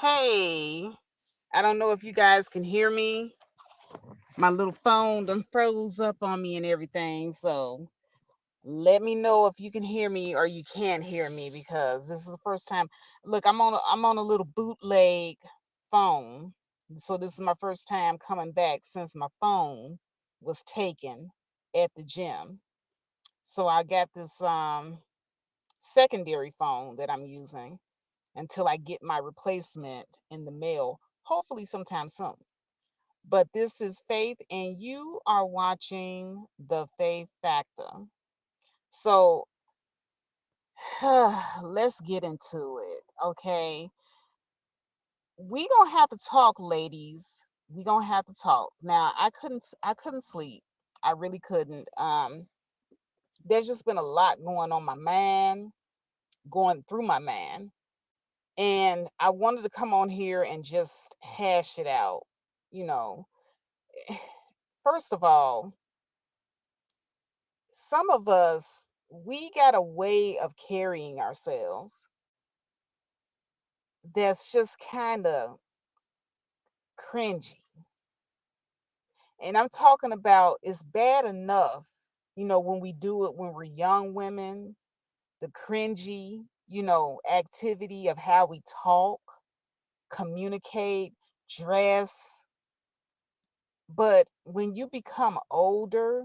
Hey, I don't know if you guys can hear me. My little phone done froze up on me and everything. So let me know if you can hear me or you can't hear me because this is the first time. Look, I'm on a little bootleg phone. So this is my first time coming back since my phone was taken at the gym. So I got this secondary phone that I'm using until I get my replacement in the mail, hopefully sometime soon. But this is Faith, and you are watching The Faith Factor. So let's get into it. Okay. We gonna have to talk, ladies. We gonna have to talk. Now, I couldn't sleep. I really couldn't. There's just been a lot going on my mind, going through my mind. And I wanted to come on here and just hash it out. You know, first of all, some of us, we got a way of carrying ourselves that's just kind of cringy. And I'm talking about it's bad enough, when we do it when we're young women, the cringy, activity of how we talk, communicate, dress. But when you become older,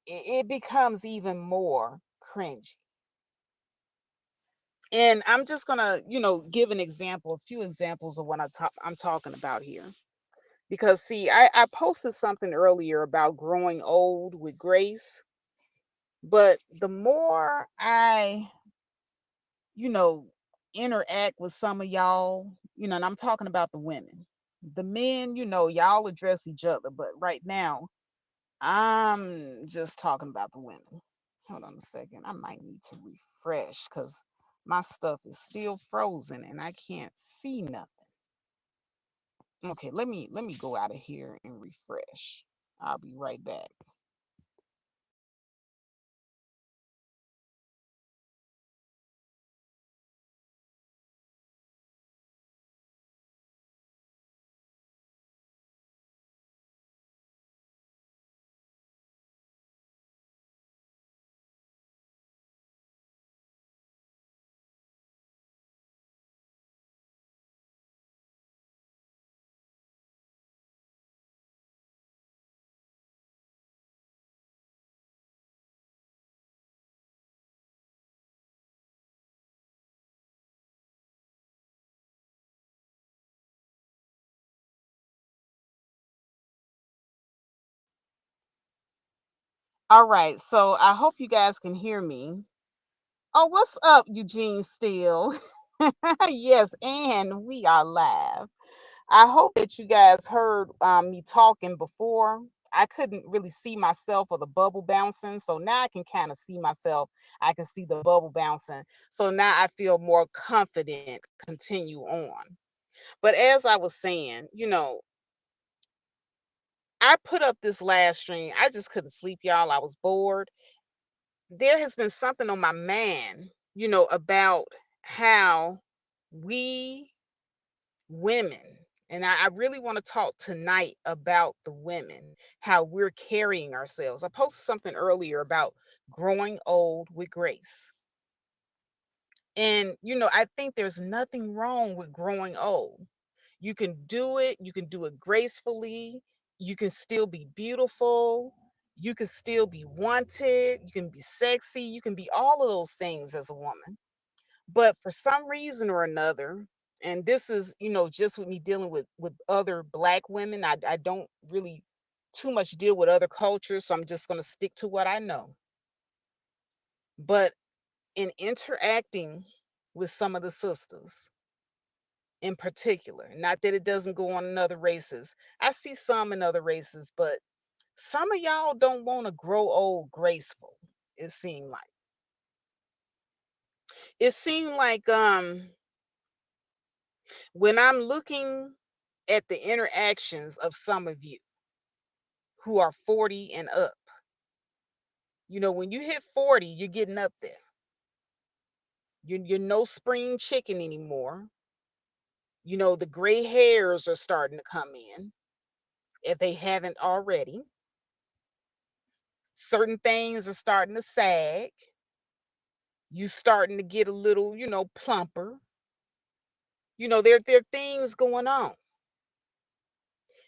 it becomes even more cringy. And I'm just gonna, give an example, a few examples of what I'm talking about here. Because see, I posted something earlier about growing old with grace, but the more I, you know, interact with some of y'all, and I'm talking about the women. The men, y'all address each other, but right now, I'm just talking about the women. Hold on a second. I might need to refresh because my stuff is still frozen and I can't see nothing. Okay, let me go out of here and refresh. I'll be right back. All right, so I hope you guys can hear me. Oh, what's up, Eugene Steele? Yes, and we are live. I hope that you guys heard me talking before. I couldn't really see myself or the bubble bouncing. So now I can kind of see myself. I can see the bubble bouncing. So now I feel more confident to continue on. But as I was saying, I put up this last stream. I just couldn't sleep, y'all. I was bored. There has been something on my mind, about how we women, and I really want to talk tonight about the women, how we're carrying ourselves. I posted something earlier about growing old with grace. And, I think there's nothing wrong with growing old. You can do it gracefully, you can still be beautiful, you can still be wanted, you can be sexy, you can be all of those things as a woman. But for some reason or another, and this is, just with me dealing with other black women, I don't really too much deal with other cultures, so I'm just going to stick to what I know. But in interacting with some of the sisters in particular, not that it doesn't go on in other races. I see some in other races, but some of y'all don't want to grow old graceful. It seemed like. It seemed like when I'm looking at the interactions of some of you who are 40 and up, when you hit 40, you're getting up there. You're no spring chicken anymore. The gray hairs are starting to come in if they haven't already. Certain things are starting to sag. You starting to get a little, plumper. There are things going on.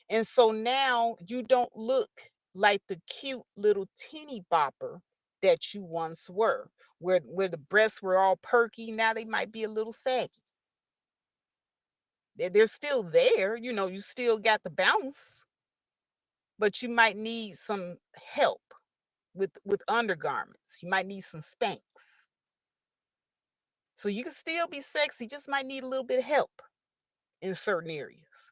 And so now you don't look like the cute little teeny bopper that you once were, where the breasts were all perky. Now they might be a little saggy. They're still there, you still got the bounce, but you might need some help with undergarments. You might need some Spanx. So you can still be sexy, just might need a little bit of help in certain areas.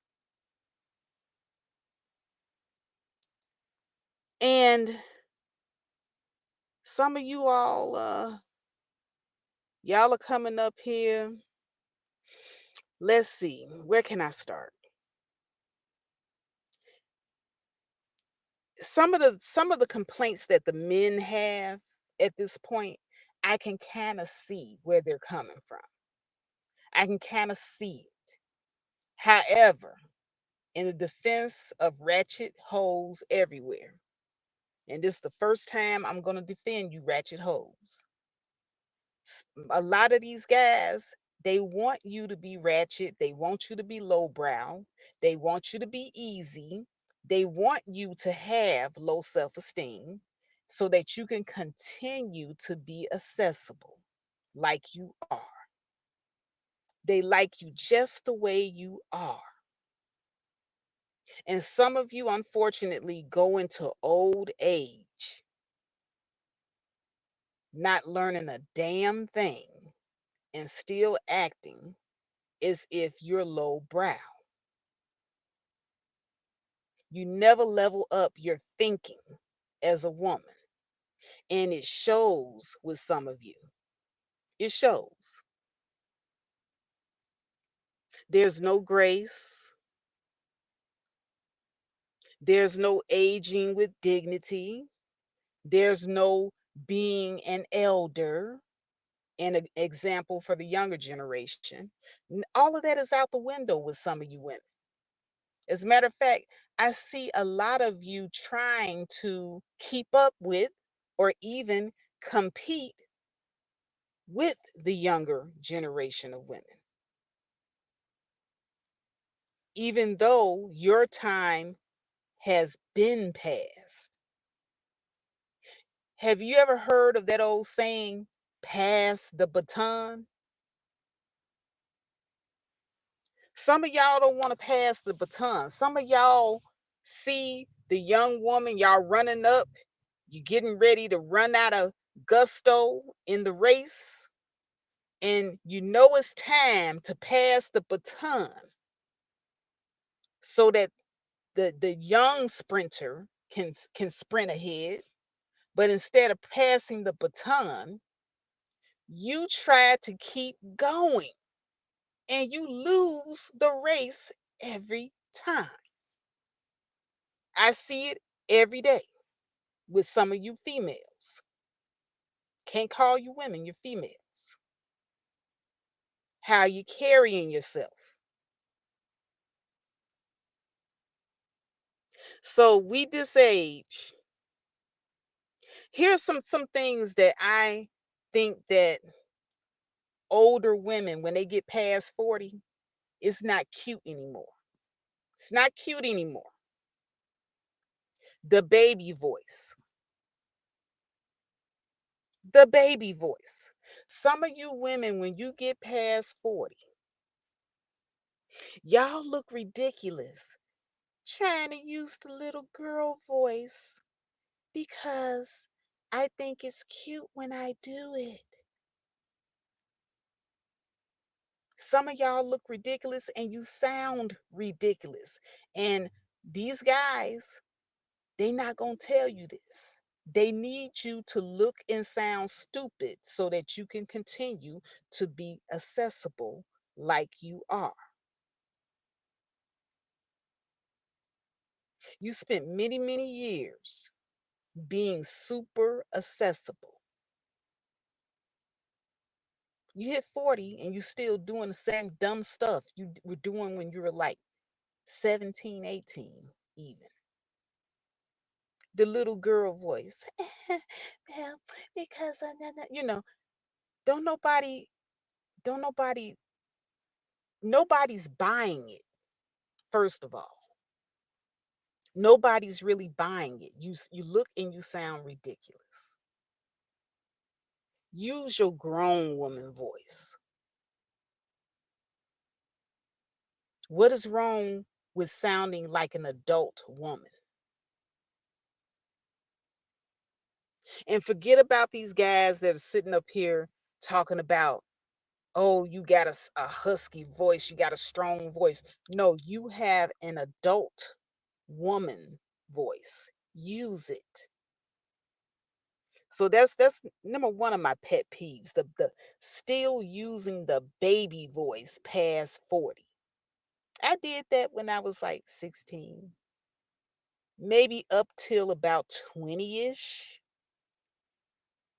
And some of you all, y'all are coming up here. Let's see, where can I start? Some of the complaints that the men have at this point, I can kind of see where they're coming from. I can kind of see it. However, in the defense of ratchet hoes everywhere, and this is the first time I'm going to defend you, ratchet hoes. A lot of these guys, they want you to be ratchet. They want you to be lowbrow. They want you to be easy. They want you to have low self esteem so that you can continue to be accessible like you are. They like you just the way you are. And some of you, unfortunately, go into old age not learning a damn thing and still acting as if you're low brow. You never level up your thinking as a woman, and it shows with some of you. It shows. There's no grace, there's no aging with dignity, there's no being an elder, an example for the younger generation. All of that is out the window with some of you women. As a matter of fact, I see a lot of you trying to keep up with or even compete with the younger generation of women, even though your time has been passed. Have you ever heard of that old saying, pass the baton? Some of y'all don't want to pass the baton. Some of y'all see the young woman, y'all running up, you getting ready to run out of gusto in the race, and you know it's time to pass the baton so that the young sprinter can sprint ahead. But instead of passing the baton, you try to keep going and you lose the race every time. I see it every day with some of you females. Can't call you women, you're females. How you carrying yourself. So we this age, here's some things that I think that older women, when they get past 40, it's not cute anymore. It's not cute anymore. The baby voice. The baby voice. Some of you women, when you get past 40, y'all look ridiculous trying to use the little girl voice because I think it's cute when I do it. Some of y'all look ridiculous and you sound ridiculous. And these guys, they not going to tell you this. They need you to look and sound stupid so that you can continue to be accessible like you are. You spent many, many years being super accessible. You hit 40 and you still doing the same dumb stuff were doing when you were like 17, 18, even. The little girl voice. Well, because don't nobody, don't nobody, nobody's buying it. First of all, nobody's really buying it. You look and you sound ridiculous. Use your grown woman voice. What is wrong with sounding like an adult woman? And forget about these guys that are sitting up here talking about, oh, you got a husky voice, you got a strong voice. No, you have an adult woman voice. Use it. So that's number one of my pet peeves, the still using the baby voice past 40. I did that when I was like 16, maybe up till about 20-ish,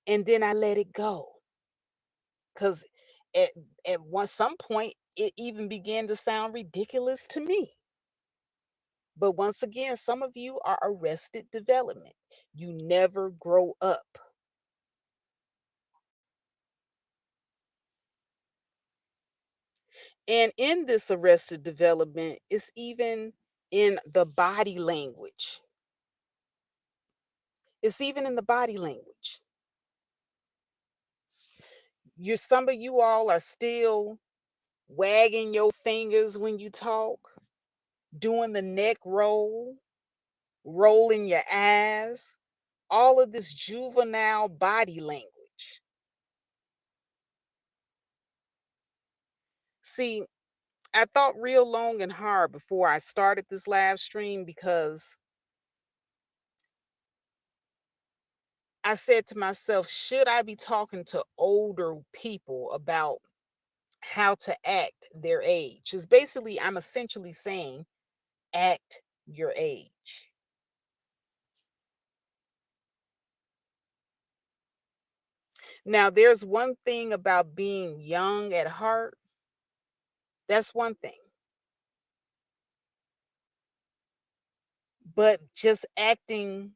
and then I let it go. Cause at some point it even began to sound ridiculous to me. But once again, some of you are arrested development. You never grow up. And in this arrested development, it's even in the body language. It's even in the body language. Some of you all are still wagging your fingers when you talk, doing the neck roll, rolling your eyes, all of this juvenile body language. See, I thought real long and hard before I started this live stream because I said to myself, should I be talking to older people about how to act their age? Because basically, I'm essentially saying, act your age. Now, there's one thing about being young at heart. That's one thing. But just acting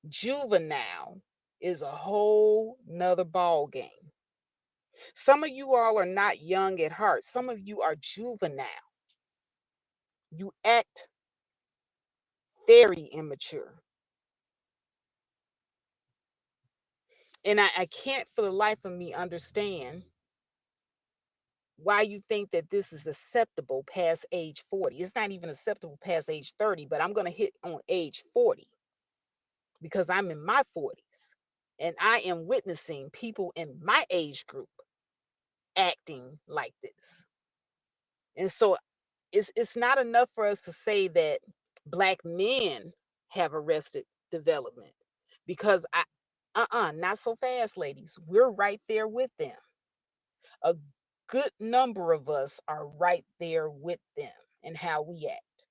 juvenile is a whole nother ball game. Some of you all are not young at heart. Some of you are juvenile. You act very immature. And I can't for the life of me understand why you think that this is acceptable past age 40. It's not even acceptable past age 30, but I'm going to hit on age 40 because I'm in my 40s and I am witnessing people in my age group acting like this. And so it's not enough for us to say that black men have arrested development because not so fast, ladies. We're right there with them. A good number of us are right there with them and how we act.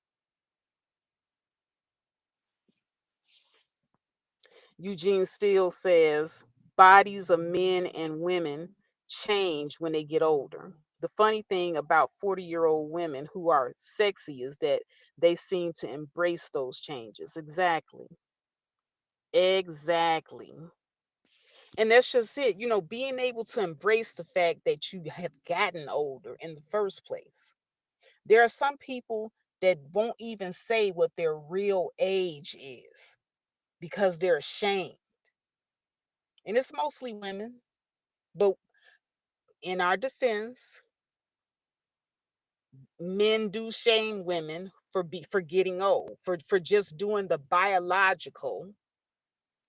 Eugene Steele says bodies of men and women change when they get older. The funny thing about 40-year-old women who are sexy is that they seem to embrace those changes. Exactly. Exactly. And that's just it, being able to embrace the fact that you have gotten older in the first place. There are some people that won't even say what their real age is because they're ashamed. And it's mostly women. But in our defense, men do shame women for getting old, for just doing the biological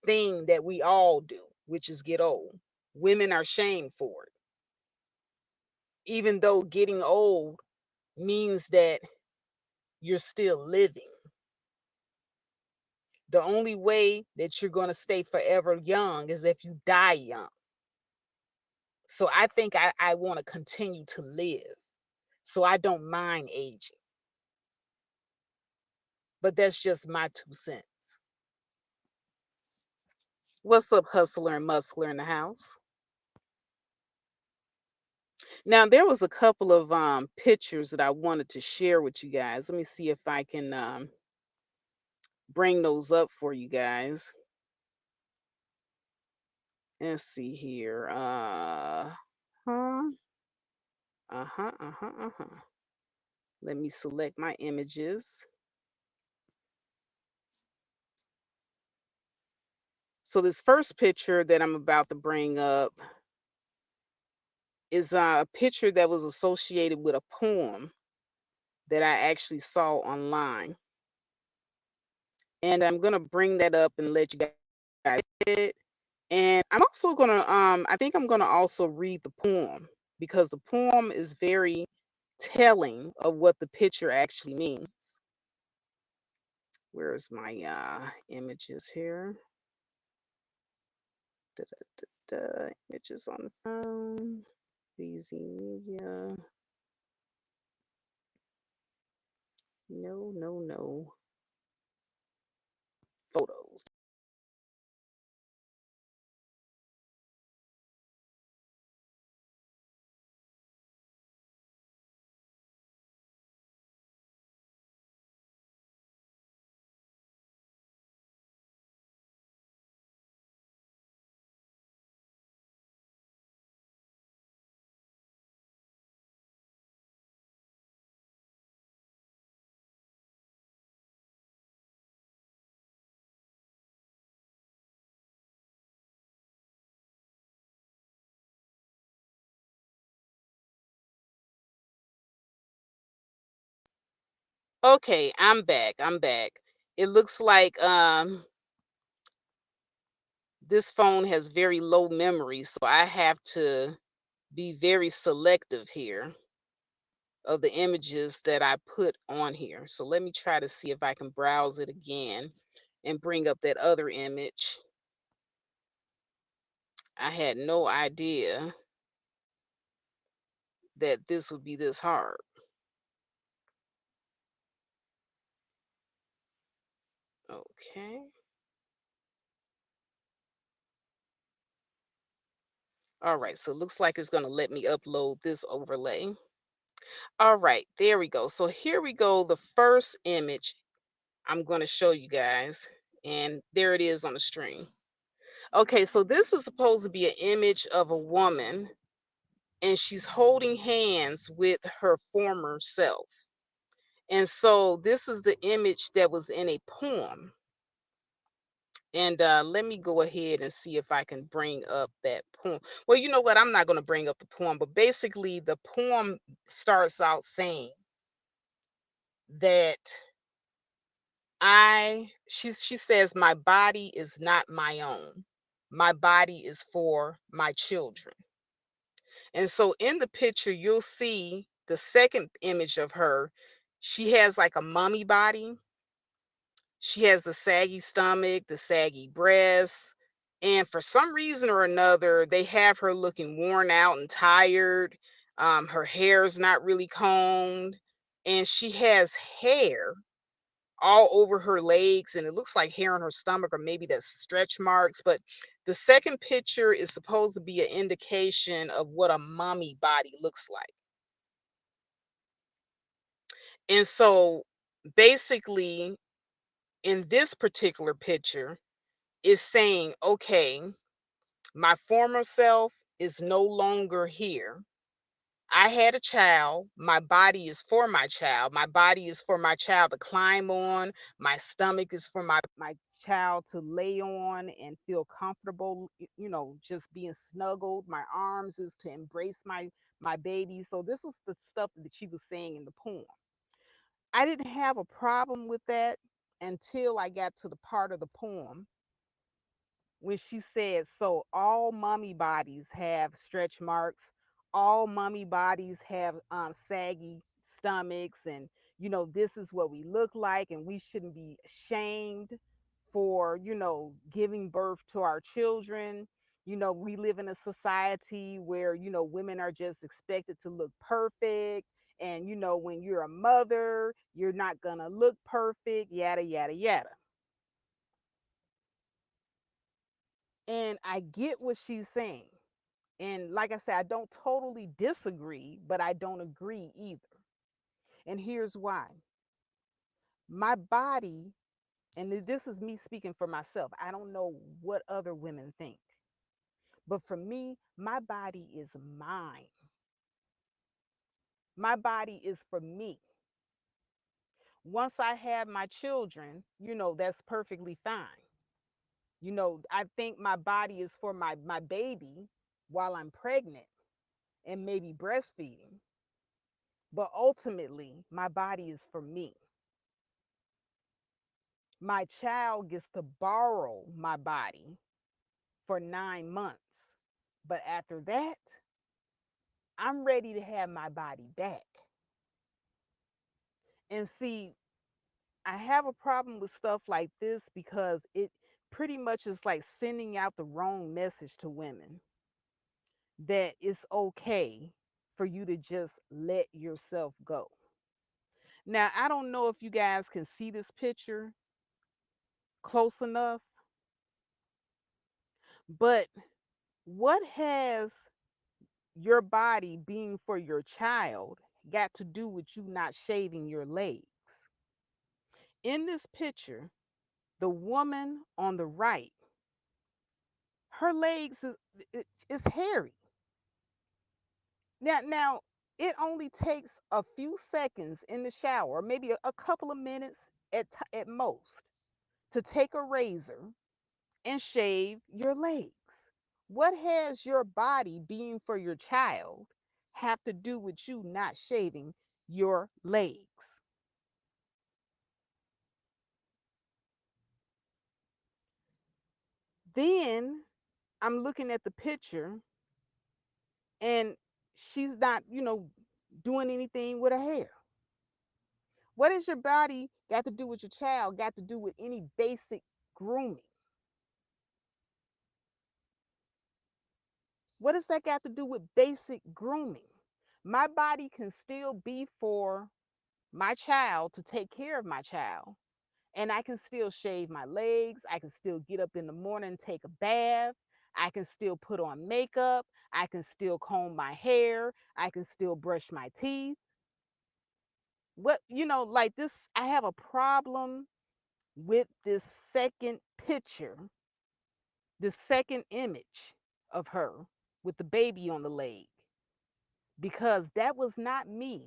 thing that we all do, which is get old. Women are shamed for it, even though getting old means that you're still living. The only way that you're going to stay forever young is if you die young. So I think I want to continue to live. So I don't mind aging. But that's just my 2 cents. What's up, hustler and muscler in the house? Now there was a couple of pictures that I wanted to share with you guys. Let me see if I can bring those up for you guys. Let's see here. Huh. Uh-huh. Uh-huh. Uh-huh. Let me select my images. So this first picture that I'm about to bring up is a picture that was associated with a poem that I actually saw online. And I'm gonna bring that up and let you guys see it. And I'm also gonna I think I'm gonna also read the poem because the poem is very telling of what the picture actually means. Where's my images here? Da, da, da, da. Images on the phone. Easy media. No, no, no. Photos. Okay, I'm back. I'm back. It looks like this phone has very low memory, so I have to be very selective here of the images that I put on here. So let me try to see if I can browse it again and bring up that other image. I had no idea that this would be this hard. Okay. All right. So it looks like it's going to let me upload this overlay. All right. There we go. So here we go. The first image I'm going to show you guys. And there it is on the stream. Okay. So this is supposed to be an image of a woman, and she's holding hands with her former self. And so this is the image that was in a poem. And let me go ahead and see if I can bring up that poem. Well, you know what? I'm not going to bring up the poem, but basically, the poem starts out saying that she says, my body is not my own. My body is for my children. And so in the picture, you'll see the second image of her. She has like a mummy body. She has the saggy stomach, the saggy breasts, and for some reason or another, they have her looking worn out and tired. Her hair is not really combed, and she has hair all over her legs, and it looks like hair on her stomach, or maybe that's stretch marks. But the second picture is supposed to be an indication of what a mummy body looks like. And so basically, in this particular picture, is saying, okay, my former self is no longer here. I had a child. My body is for my child. My body is for my child to climb on. My stomach is for my child to lay on and feel comfortable, just being snuggled. My arms is to embrace my baby. So this is the stuff that she was saying in the poem. I didn't have a problem with that until I got to the part of the poem when she said, so all mummy bodies have stretch marks, all mummy bodies have saggy stomachs, and this is what we look like, and we shouldn't be ashamed for giving birth to our children. We live in a society where women are just expected to look perfect, and when you're a mother, you're not gonna look perfect, yada yada yada. And I get what she's saying. And like I said, I don't totally disagree, but I don't agree either. And here's why. My body, and this is me speaking for myself, I don't know what other women think, but for me, my body is mine. My body is for me. Once I have my children, that's perfectly fine. I think my body is for my baby while I'm pregnant and maybe breastfeeding, but ultimately, my body is for me. My child gets to borrow my body for 9 months. But after that, I'm ready to have my body back. And see, I have a problem with stuff like this because it pretty much is like sending out the wrong message to women that it's okay for you to just let yourself go. Now, I don't know if you guys can see this picture close enough, but what has your body being for your child got to do with you not shaving your legs? In this picture, the woman on the right, her legs is hairy. Now it only takes a few seconds in the shower, maybe a couple of minutes at most, to take a razor and shave your legs. What has your body being for your child have to do with you not shaving your legs? Then I'm looking at the picture and she's not, doing anything with her hair. What has your body got to do with your child? Got to do with any basic grooming? What does that got to do with basic grooming? My body can still be for my child to take care of my child, and I can still shave my legs. I can still get up in the morning and take a bath. I can still put on makeup. I can still comb my hair. I can still brush my teeth. What, like this, I have a problem with this second picture, the second image of her with the baby on the leg, because that was not me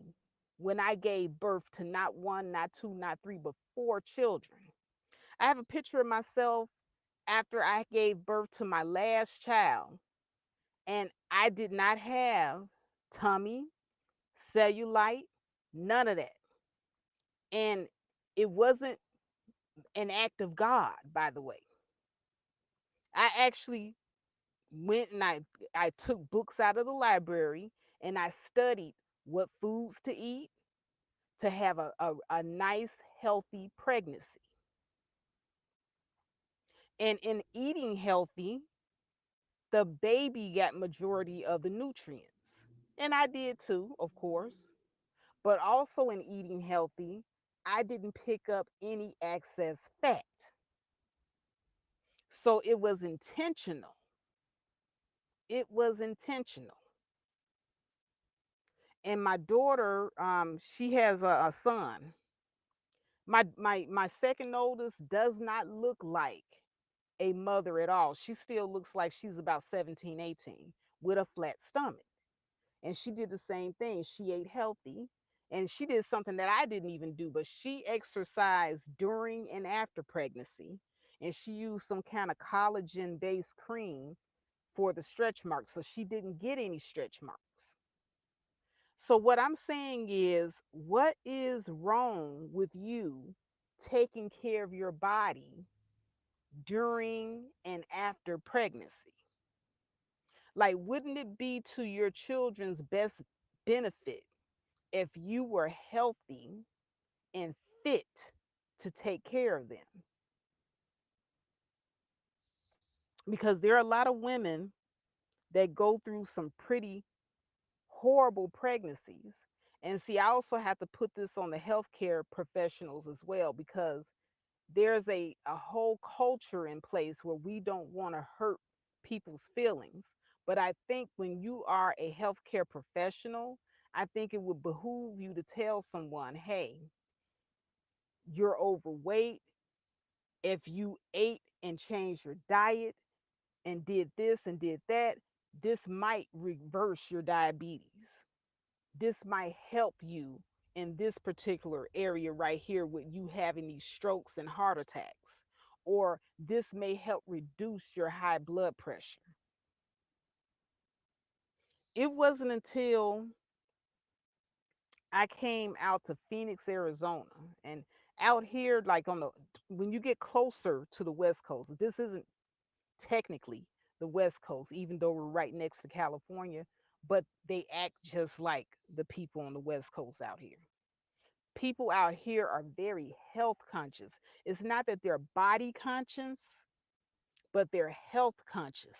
when I gave birth to not one, not two, not three, but four children. I have a picture of myself after I gave birth to my last child, and I did not have tummy, cellulite, none of that. And it wasn't an act of God, by the way. I actually went and I took books out of the library and I studied what foods to eat to have a nice, healthy pregnancy. And in eating healthy, the baby got majority of the nutrients. And I did too, of course. But also in eating healthy, I didn't pick up any excess fat. So it was intentional. It was intentional. And my daughter, she has a son. My second oldest does not look like a mother at all. She still looks like she's about 17, 18 with a flat stomach. And she did the same thing. She ate healthy and she did something that I didn't even do, but she exercised during and after pregnancy. And she used some kind of collagen based cream for the stretch marks. So she didn't get any stretch marks. So, what I'm saying is, what is wrong with you taking care of your body during and after pregnancy? Like, wouldn't it be to your children's best benefit if you were healthy and fit to take care of them? Because there are a lot of women that go through some pretty horrible pregnancies. And see, I also have to put this on the healthcare professionals as well, because there's a whole culture in place where we don't want to hurt people's feelings. But I think when you are a healthcare professional, I think it would behoove you to tell someone, hey, you're overweight. If you ate and changed your diet and did this and did that, this might reverse your diabetes. This might help you in this particular area right here with you having these strokes and heart attacks. Or this may help reduce your high blood pressure. It wasn't until I came out to Phoenix, Arizona, and out here, like on the when you get closer to the West Coast, this isn't technically the West Coast, even though we're right next to California, but they act just like the people on the West Coast out here. People out here are very health conscious. It's not that they're body conscious, but they're health conscious.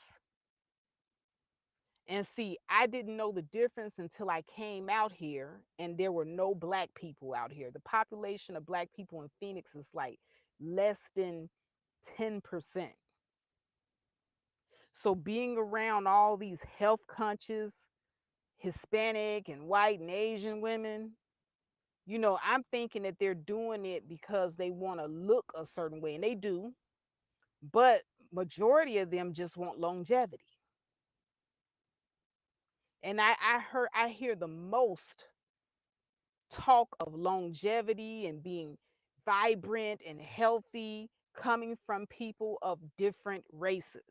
And see, I didn't know the difference until I came out here and there were no black people out here. The population of black people in Phoenix is like less than 10%. So being around all these health conscious Hispanic and white and Asian women, I'm thinking that they're doing it because they want to look a certain way, and they do, but majority of them just want longevity. And I hear the most talk of longevity and being vibrant and healthy coming from people of different races.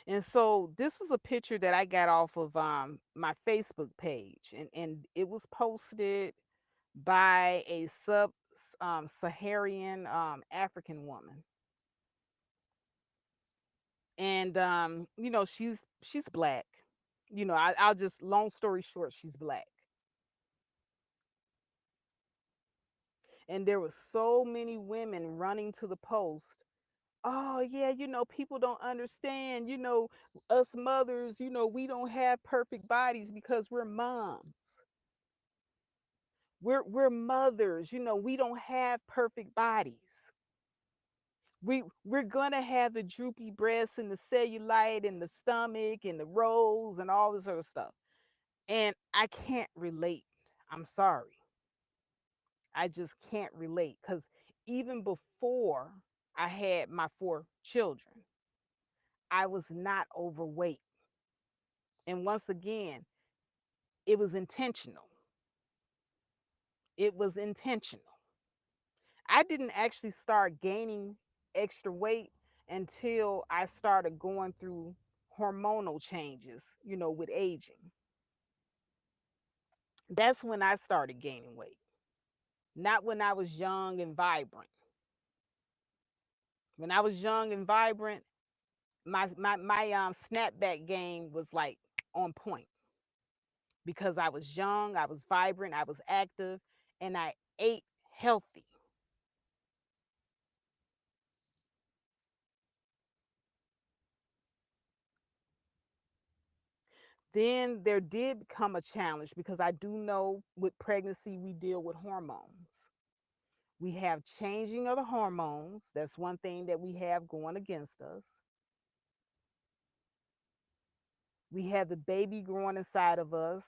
And so this is a picture that I got off of my Facebook page, and it was posted by a sub Saharan African woman. And she's black. I'll just, long story short, she's black. And there was so many women running to the post. Oh yeah, people don't understand, us mothers, we don't have perfect bodies because we're moms. We're mothers, we don't have perfect bodies. We're gonna have the droopy breasts and the cellulite and the stomach and the rolls and all this other stuff. And I can't relate. I'm sorry. I just can't relate because even before I had my four children, I was not overweight. And once again, it was intentional. It was intentional. I didn't actually start gaining extra weight until I started going through hormonal changes, with aging. That's when I started gaining weight, not when I was young and vibrant. When I was young and vibrant, my snapback game was like on point because I was young, I was vibrant, I was active, and I ate healthy. Then there did come a challenge because I do know with pregnancy we deal with hormones. We have changing of the hormones. That's one thing that we have going against us. We have the baby growing inside of us.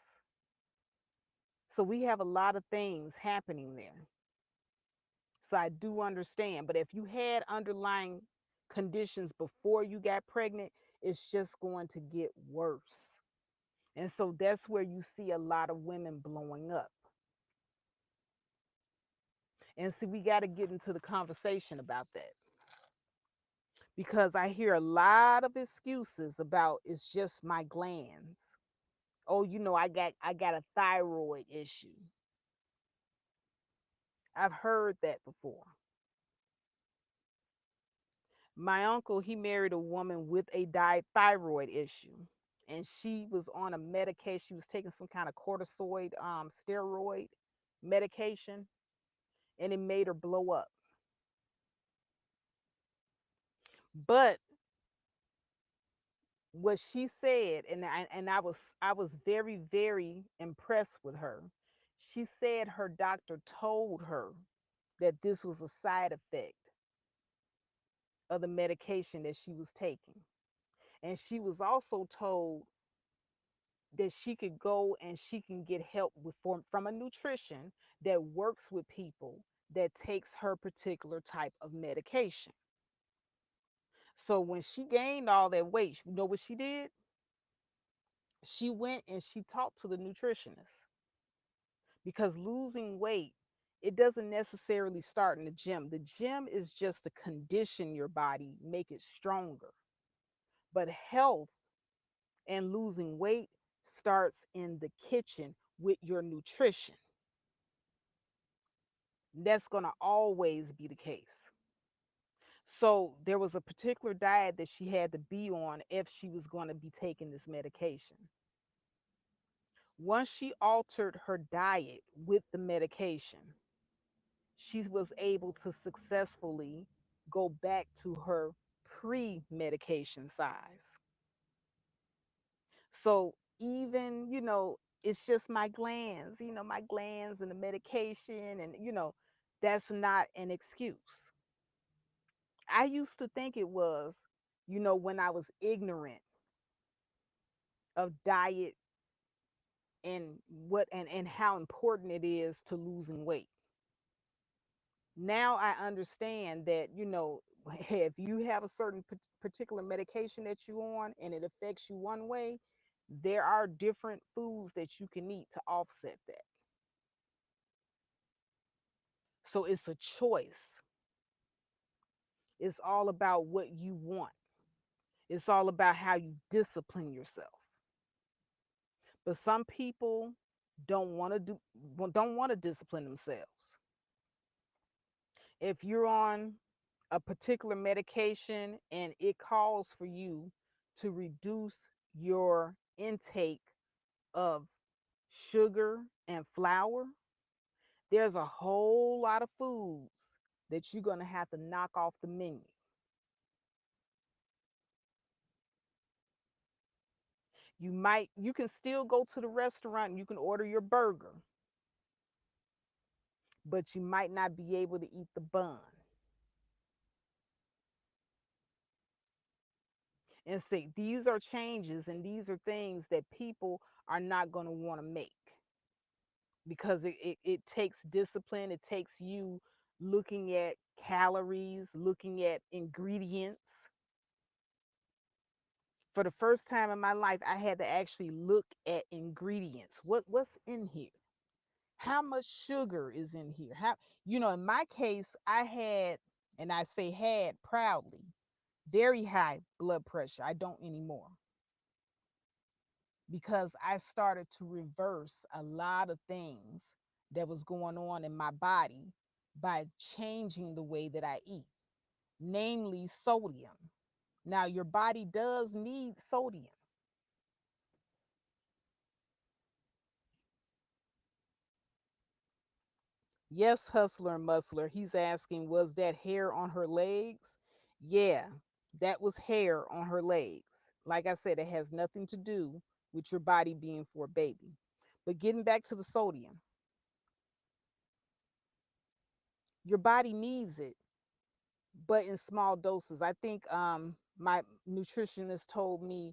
So we have a lot of things happening there. So I do understand. But if you had underlying conditions before you got pregnant, it's just going to get worse. And so that's where you see a lot of women blowing up. And see, we got to get into the conversation about that because I hear a lot of excuses about it's just my glands. Oh, I got a thyroid issue. I've heard that before. My uncle, he married a woman with a thyroid issue, and she was on a medication. She was taking some kind of cortisoid steroid medication, and it made her blow up. But what she said, and I was very, very impressed with her. She said her doctor told her that this was a side effect of the medication that she was taking. And she was also told that she could go and she can get help from a nutrition that works with people that takes her particular type of medication. So when she gained all that weight, you know what she did? She went and she talked to the nutritionist, because losing weight, it doesn't necessarily start in the gym. The gym is just to condition your body, make it stronger. But health and losing weight starts in the kitchen with your nutrition. That's going to always be the case. So there was a particular diet that she had to be on if she was going to be taking this medication. Once she altered her diet with the medication, she was able to successfully go back to her pre-medication size. So even, it's just my glands and the medication, and that's not an excuse. I used to think it was, when I was ignorant of diet and and how important it is to losing weight. Now I understand that, if you have a certain particular medication that you're on and it affects you one way, there are different foods that you can eat to offset that. So it's a choice. It's all about what you want. It's all about how you discipline yourself. But some people don't want to discipline themselves. If you're on a particular medication and it calls for you to reduce your intake of sugar and flour, there's a whole lot of foods that you're going to have to knock off the menu. You can still go to the restaurant and you can order your burger, but you might not be able to eat the bun. And see, these are changes and these are things that people are not going to want to make, because it takes discipline. It takes you looking at calories, looking at ingredients. For the first time in my life, I had to actually look at ingredients. What's in here? How much sugar is in here? In my case, I had, and I say had proudly, very high blood pressure. I don't anymore, because I started to reverse a lot of things that was going on in my body by changing the way that I eat, namely sodium. Now, your body does need sodium. Yes, Hustler and Muscler, he's asking, was that hair on her legs? Yeah, that was hair on her legs. Like I said, it has nothing to do with your body being for a baby. But getting back to the sodium, your body needs it, but in small doses. I think my nutritionist told me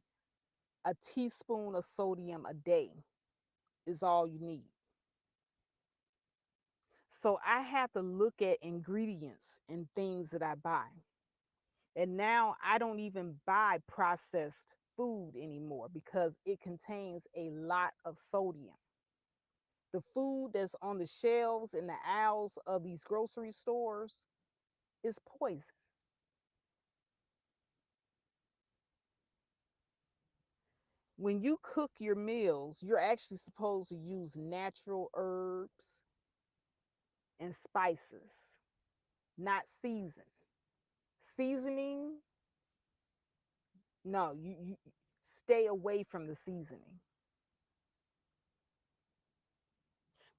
a teaspoon of sodium a day is all you need. So I have to look at ingredients and things that I buy. And now I don't even buy processed food anymore because it contains a lot of sodium. The food that's on the shelves in the aisles of these grocery stores is poison. When you cook your meals, you're actually supposed to use natural herbs and spices, not season. Seasoning, no, you stay away from the seasoning.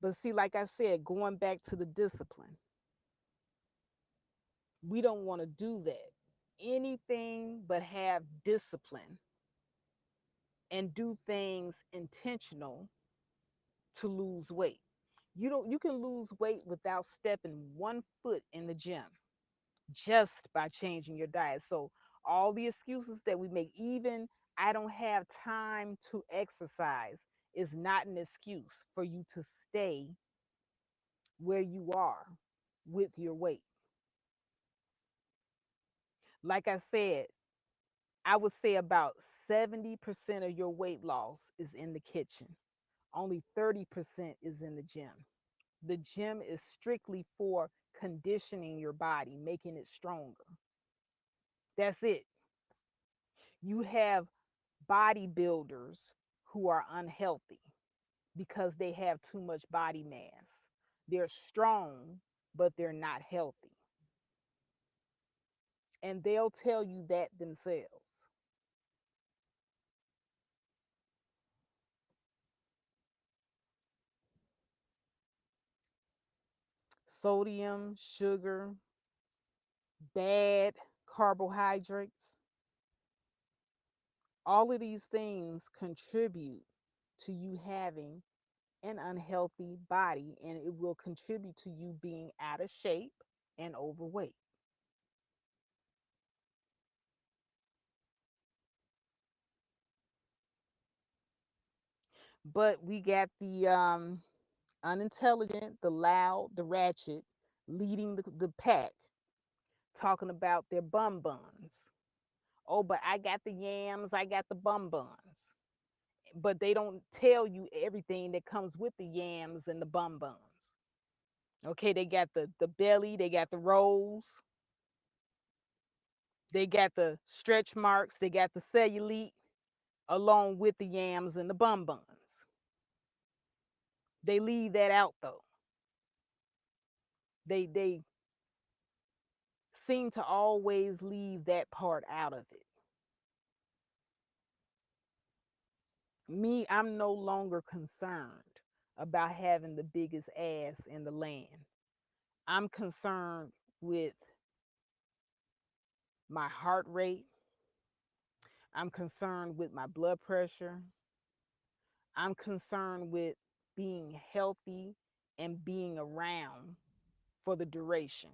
But see, like I said, going back to the discipline, we don't want to do that. Anything but have discipline and do things intentional to lose weight. You can lose weight without stepping one foot in the gym. just by changing your diet. So all the excuses that we make, even I don't have time to exercise, is not an excuse for you to stay where you are with your weight. Like I said, I would say about 70% of your weight loss is in the kitchen. Only 30% is in the gym. The gym is strictly for conditioning your body, making it stronger. That's it. You have bodybuilders who are unhealthy because they have too much body mass. They're strong, but they're not healthy. And they'll tell you that themselves. Sodium, sugar, bad carbohydrates, all of these things contribute to you having an unhealthy body, and it will contribute to you being out of shape and overweight. But we got the unintelligent, the loud, the ratchet leading the pack, talking about their bum buns. Oh, but I got the yams, I got the bum buns. But they don't tell you everything that comes with the yams and the bum buns. Okay, they got the belly, they got the rolls, they got the stretch marks, they got the cellulite along with the yams and the bum buns. They leave that out though. They seem to always leave that part out of it. Me, I'm no longer concerned about having the biggest ass in the land. I'm concerned with my heart rate. I'm concerned with my blood pressure. I'm concerned with being healthy and being around for the duration.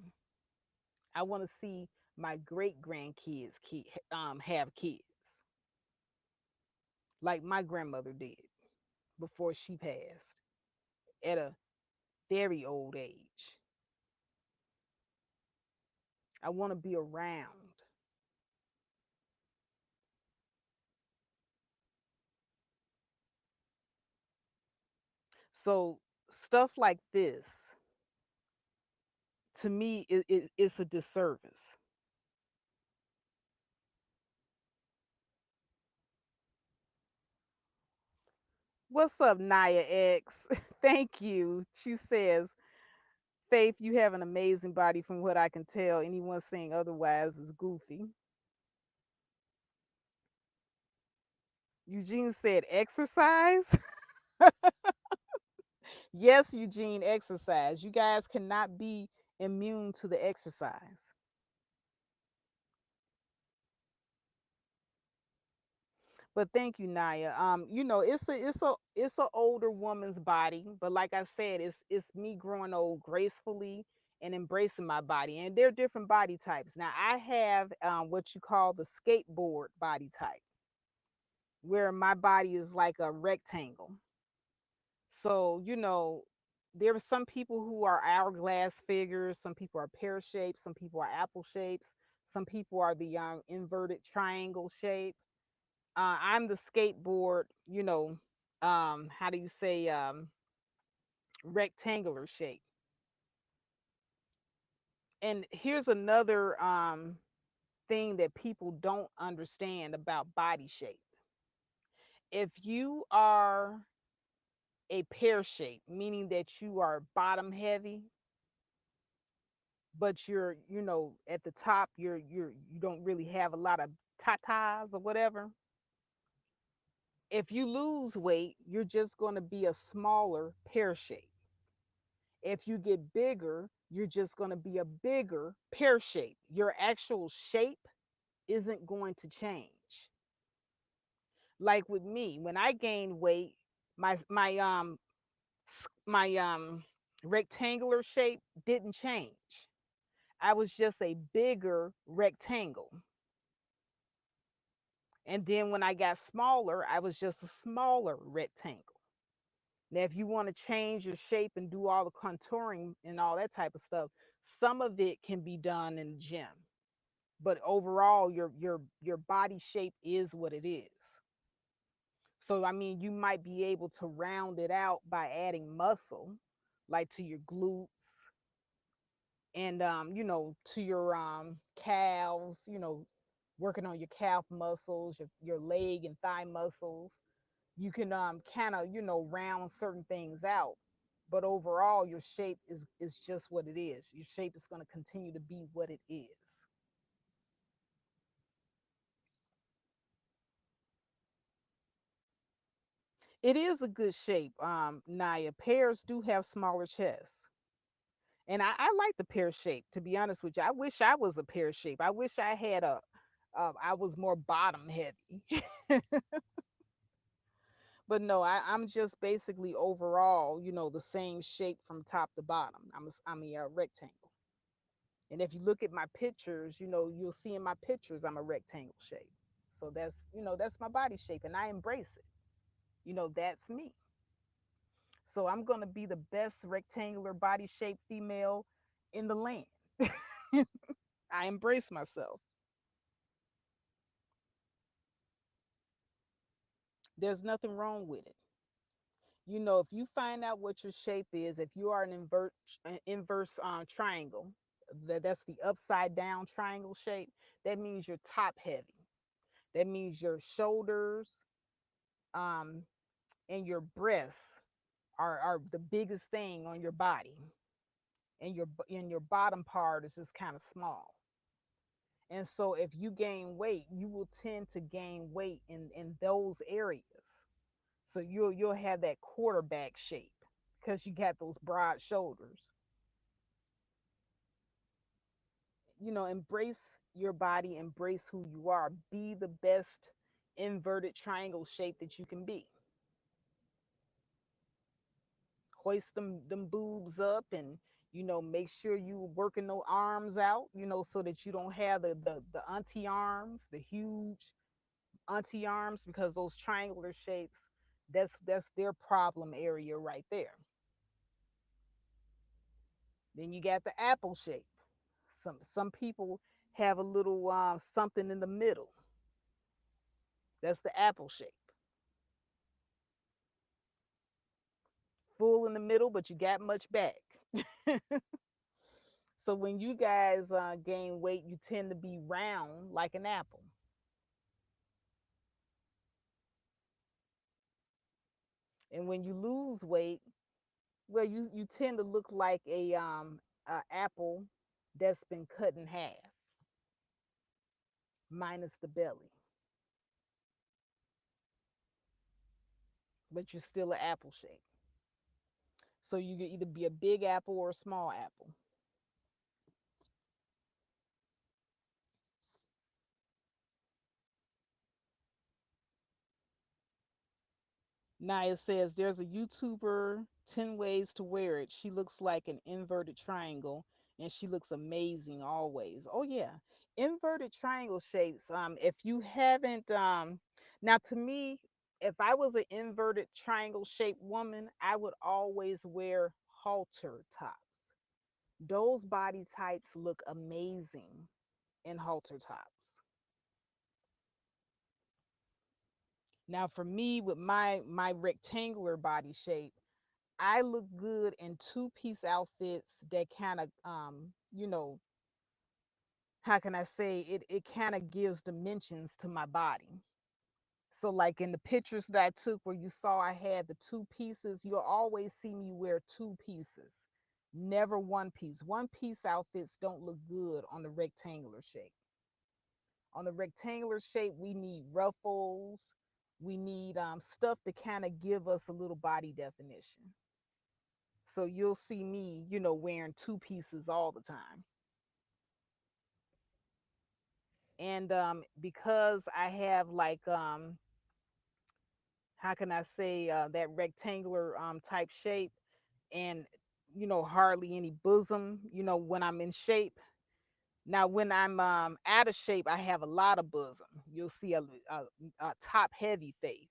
I want to see my great grandkids have kids like my grandmother did before she passed at a very old age. I want to be around. So stuff like this, to me, it's a disservice. What's up, Naya X? Thank you. She says, Faith, you have an amazing body from what I can tell. Anyone saying otherwise is goofy. Eugene said, exercise? Yes, Eugene, exercise. You guys cannot be immune to the exercise. But thank you, Naya. It's a older woman's body, but like I said, it's me growing old gracefully and embracing my body. And there are different body types. Now I have what you call the skateboard body type, where my body is like a rectangle. So, there are some people who are hourglass figures, some people are pear shaped, some people are apple shapes, some people are the inverted triangle shape. I'm the skateboard, how do you say, rectangular shape. And here's another thing that people don't understand about body shape. If you are a pear shape, meaning that you are bottom heavy, but you're, at the top, you don't really have a lot of tatas or whatever. If you lose weight, you're just going to be a smaller pear shape. If you get bigger, you're just going to be a bigger pear shape. Your actual shape isn't going to change. Like with me, when I gained weight, my rectangular shape didn't change. I was just a bigger rectangle. And then when I got smaller, I was just a smaller rectangle. Now, if you want to change your shape and do all the contouring and all that type of stuff, some of it can be done in the gym. But overall, your body shape is what it is. So I mean, you might be able to round it out by adding muscle, like to your glutes and to your calves, working on your calf muscles, your leg and thigh muscles. You can kind of, round certain things out. But overall, your shape is just what it is. Your shape is going to continue to be what it is. It is a good shape. Naya, pears do have smaller chests. And I like the pear shape, to be honest with you. I wish I was a pear shape. I wish I had I was more bottom heavy. But no, I'm just basically overall, the same shape from top to bottom. I'm a rectangle. And if you look at my pictures, you'll see in my pictures I'm a rectangle shape. So that's my body shape and I embrace it. That's me. So I'm going to be the best rectangular body shape female in the land. I embrace myself. There's nothing wrong with it. If you find out what your shape is, if you are an inverse triangle, that's the upside down triangle shape, that means you're top heavy. That means your shoulders um, and your breasts are the biggest thing on your body, and your bottom part is just kind of small. And so if you gain weight, you will tend to gain weight in those areas. So you'll have that quarterback shape because you got those broad shoulders. Embrace your body, embrace who you are, be the best inverted triangle shape that you can be. Hoist them boobs up, and make sure you working those arms out, so that you don't have the auntie arms, the huge auntie arms, because those triangular shapes, that's their problem area right there. Then you got the apple shape. Some people have a little something in the middle. That's the apple shape. Full in the middle, but you got much back. So when you guys gain weight, you tend to be round like an apple. And when you lose weight, well, you tend to look like a apple that's been cut in half, minus the belly, but you're still an apple shape. So you can either be a big apple or a small apple. Naya says there's a YouTuber, 10 ways to wear it. She looks like an inverted triangle and she looks amazing always. Oh yeah. Inverted triangle shapes. If you haven't now, to me, if I was an inverted triangle shaped woman, I would always wear halter tops. Those body types look amazing in halter tops. Now for me, with my rectangular body shape, I look good in two-piece outfits that kind of how can I say it, kind of gives dimensions to my body. So like in the pictures that I took where you saw I had the two pieces, you'll always see me wear two pieces. Never one piece. One piece outfits don't look good on the rectangular shape. On the rectangular shape, we need ruffles. We need stuff to kind of give us a little body definition. So you'll see me, wearing two pieces all the time. And because I have like how can I say that rectangular type shape, and hardly any bosom, when I'm in shape, Now, when I'm out of shape, I have a lot of bosom. You'll see a top heavy face.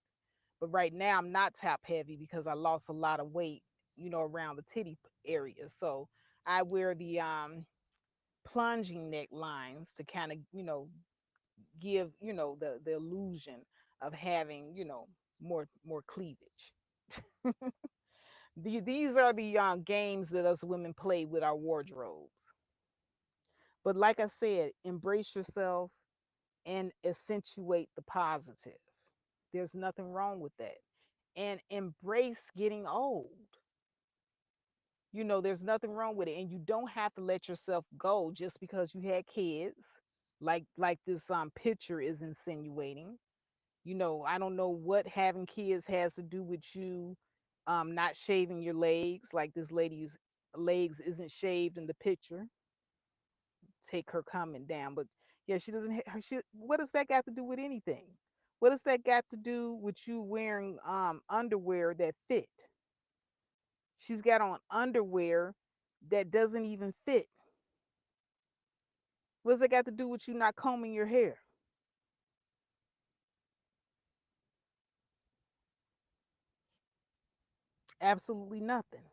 But right now, I'm not top heavy because I lost a lot of weight, around the titty area. So I wear the plunging neck lines to kind of, give, the illusion of having, more cleavage. These are the games that us women play with our wardrobes. But like I said, embrace yourself and accentuate the positive. There's nothing wrong with that. And embrace getting old. There's nothing wrong with it. And you don't have to let yourself go just because you had kids, like this picture is insinuating. I don't know what having kids has to do with you not shaving your legs, like this lady's legs isn't shaved in the picture. Take her comment down. But yeah, she doesn't she what does that got to do with anything? What does that got to do with you wearing underwear that fit? She's got on underwear that doesn't even fit. What does that got to do with you not combing your hair? Absolutely nothing.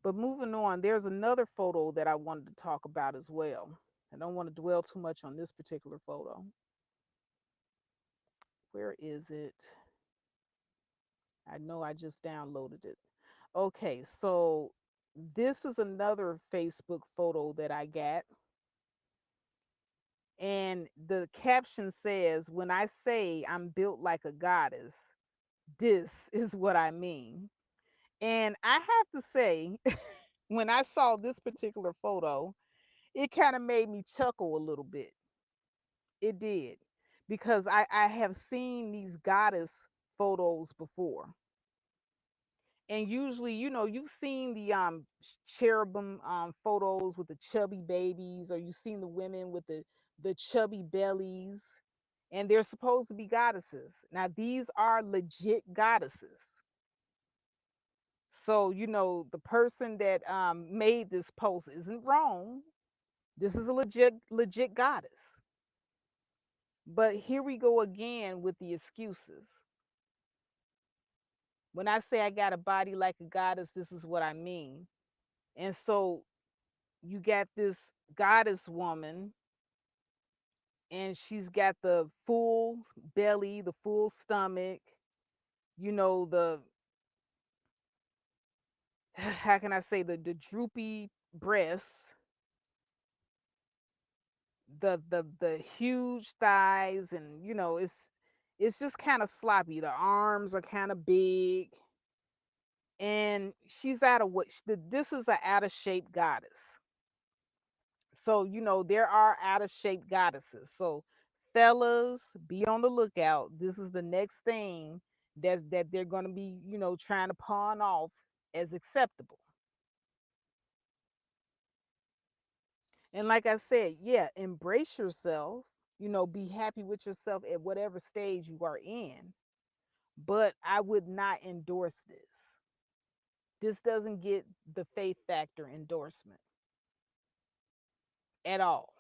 But moving on, there's another photo that I wanted to talk about as well. I don't want to dwell too much on this particular photo. Where is it? I know I just downloaded it. Okay, so this is another Facebook photo that I got. And the caption says, "When I say I'm built like a goddess, this is what I mean." And I have to say, when I saw this particular photo, it kind of made me chuckle a little bit. It did. Because I have seen these goddess photos before. And usually, you've seen the cherubim photos with the chubby babies, or you've seen the women with the chubby bellies, and they're supposed to be goddesses. Now, these are legit goddesses. So, the person that made this post isn't wrong. This is a legit goddess. But here we go again with the excuses. When I say I got a body like a goddess, this is what I mean. And so you got this goddess woman, and she's got the full belly, the full stomach, the how can I say, the droopy breasts, the huge thighs, and it's just kind of sloppy. The arms are kind of big, and she's out of what this is an out of shape goddess. So, there are out of shape goddesses. So, fellas, be on the lookout. This is the next thing that they're going to be, trying to pawn off as acceptable. And like I said, yeah, embrace yourself, be happy with yourself at whatever stage you are in. But I would not endorse this. This doesn't get the faith factor endorsement at all,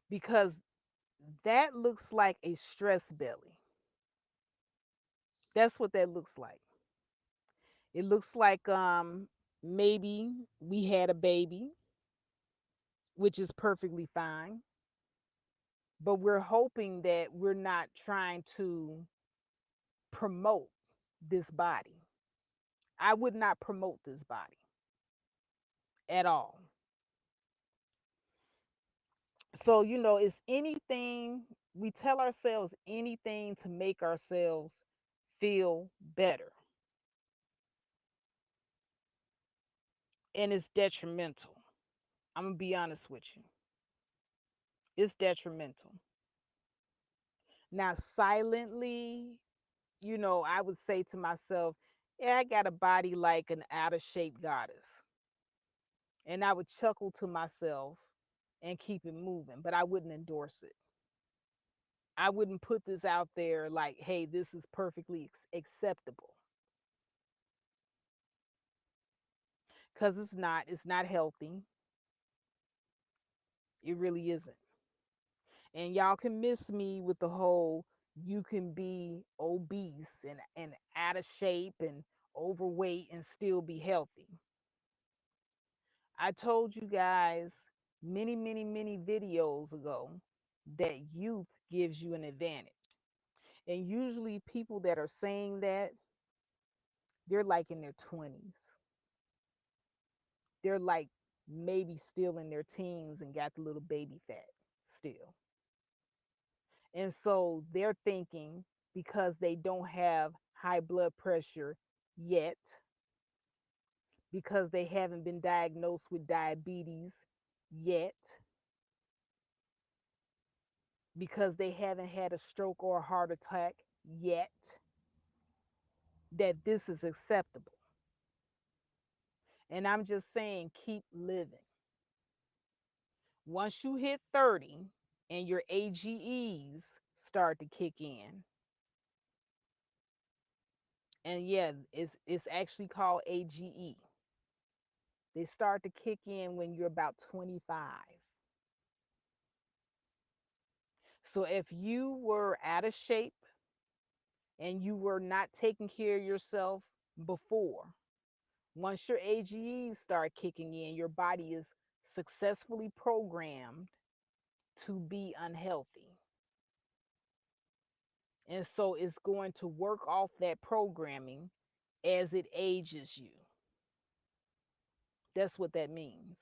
because that looks like a stress belly. That's what that looks like. It looks like maybe we had a baby, which is perfectly fine, but we're hoping that we're not trying to promote this body. I would not promote this body at all. So, it's anything, we tell ourselves anything to make ourselves feel better, and it's detrimental. I'm going to be honest with you. It's detrimental. Now, silently, I would say to myself, yeah, I got a body like an out of shape goddess. And I would chuckle to myself and keep it moving, but I wouldn't endorse it. I wouldn't put this out there like, hey, this is perfectly acceptable. because it's not healthy. It really isn't. And y'all can miss me with the whole you can be obese and out of shape and overweight and still be healthy. I told you guys many, many, many videos ago that youth gives you an advantage. And usually people that are saying that, they're like in their 20s. They're like maybe still in their teens and got the little baby fat still. And so they're thinking because they don't have high blood pressure yet, because they haven't been diagnosed with diabetes yet, because they haven't had a stroke or a heart attack yet, that this is acceptable. And I'm just saying, keep living. Once you hit 30 and your AGEs start to kick in, and yeah, it's actually called AGE. They start to kick in when you're about 25. So if you were out of shape and you were not taking care of yourself before, once your AGEs start kicking in, your body is successfully programmed to be unhealthy. And so it's going to work off that programming as it ages you. That's what that means.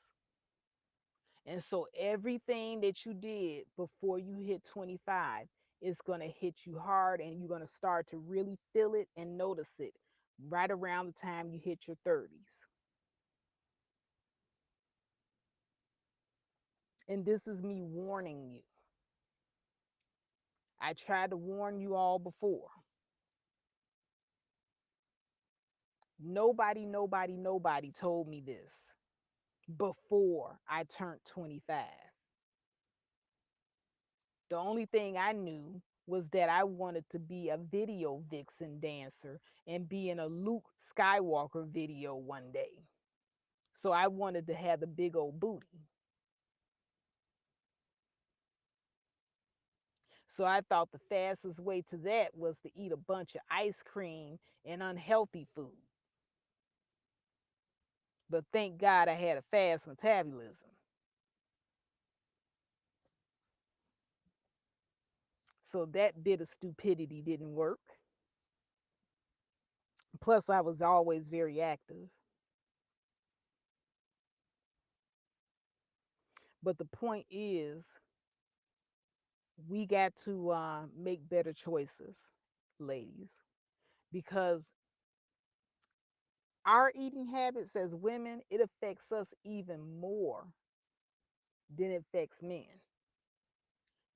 And so everything that you did before you hit 25 is going to hit you hard, and you're going to start to really feel it and notice it right around the time you hit your 30s. And this is me warning you. I tried to warn you all before. Nobody told me this before I turned 25. The only thing I knew was that I wanted to be a video vixen dancer and be in a Luke Skywalker video one day. So I wanted to have the big old booty. So I thought the fastest way to that was to eat a bunch of ice cream and unhealthy food. But thank God I had a fast metabolism. So that bit of stupidity didn't work. Plus, I was always very active. But the point is, we got to make better choices, ladies, because our eating habits as women, it affects us even more than it affects men.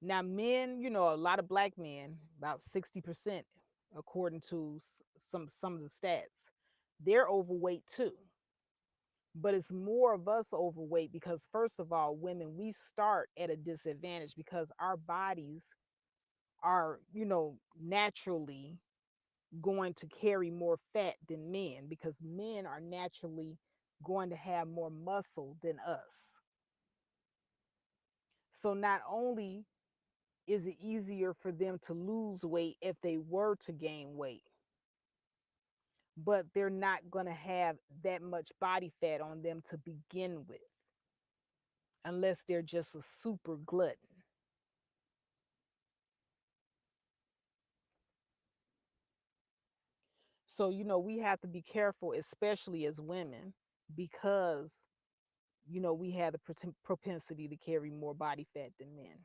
Now, men, a lot of black men, about 60%, according to some of the stats, they're overweight too. But it's more of us overweight because, first of all, women, we start at a disadvantage because our bodies are, naturally going to carry more fat than men, because men are naturally going to have more muscle than us. So not only is it easier for them to lose weight if they were to gain weight, but they're not going to have that much body fat on them to begin with, unless they're just a super glutton. So, we have to be careful, especially as women, because, we have the propensity to carry more body fat than men.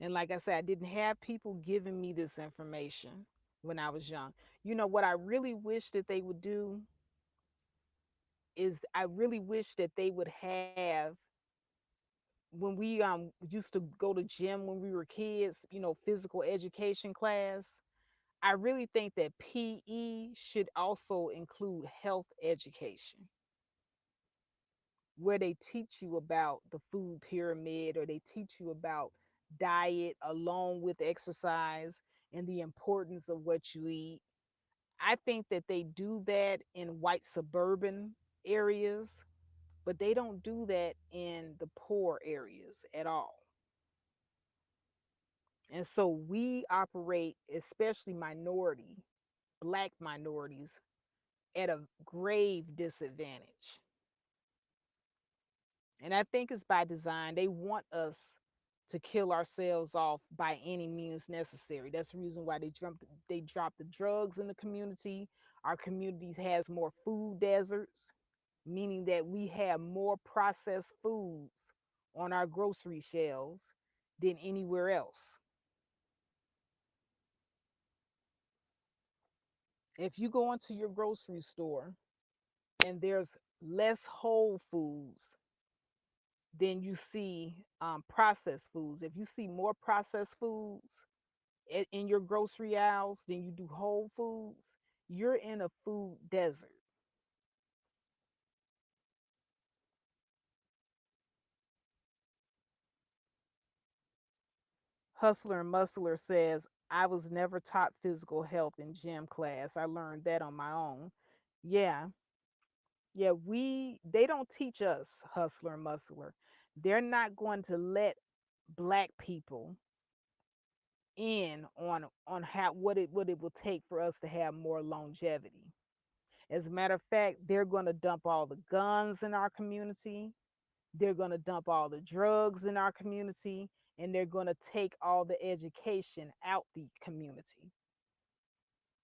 And like I said, I didn't have people giving me this information when I was young. What I really wish that they would do is, I really wish that they would have, when we used to go to gym when we were kids, physical education class. I really think that PE should also include health education, where they teach you about the food pyramid, or they teach you about diet along with exercise and the importance of what you eat. I think that they do that in white suburban areas, but they don't do that in the poor areas at all. And so we operate, especially black minorities, at a grave disadvantage. And I think it's by design. They want us to kill ourselves off by any means necessary. That's the reason why they drop the drugs in the community. Our communities has more food deserts, meaning that we have more processed foods on our grocery shelves than anywhere else. If you go into your grocery store and there's less whole foods than you see processed foods, if you see more processed foods in your grocery aisles than you do whole foods, you're in a food desert. Hustler and Muscler says, I was never taught physical health in gym class. I learned that on my own. Yeah, yeah, they don't teach us, Hustler and Muscler. They're not going to let black people in on how what it will take for us to have more longevity. As a matter of fact, they're going to dump all the guns in our community. They're going to dump all the drugs in our community, and they're going to take all the education out the community.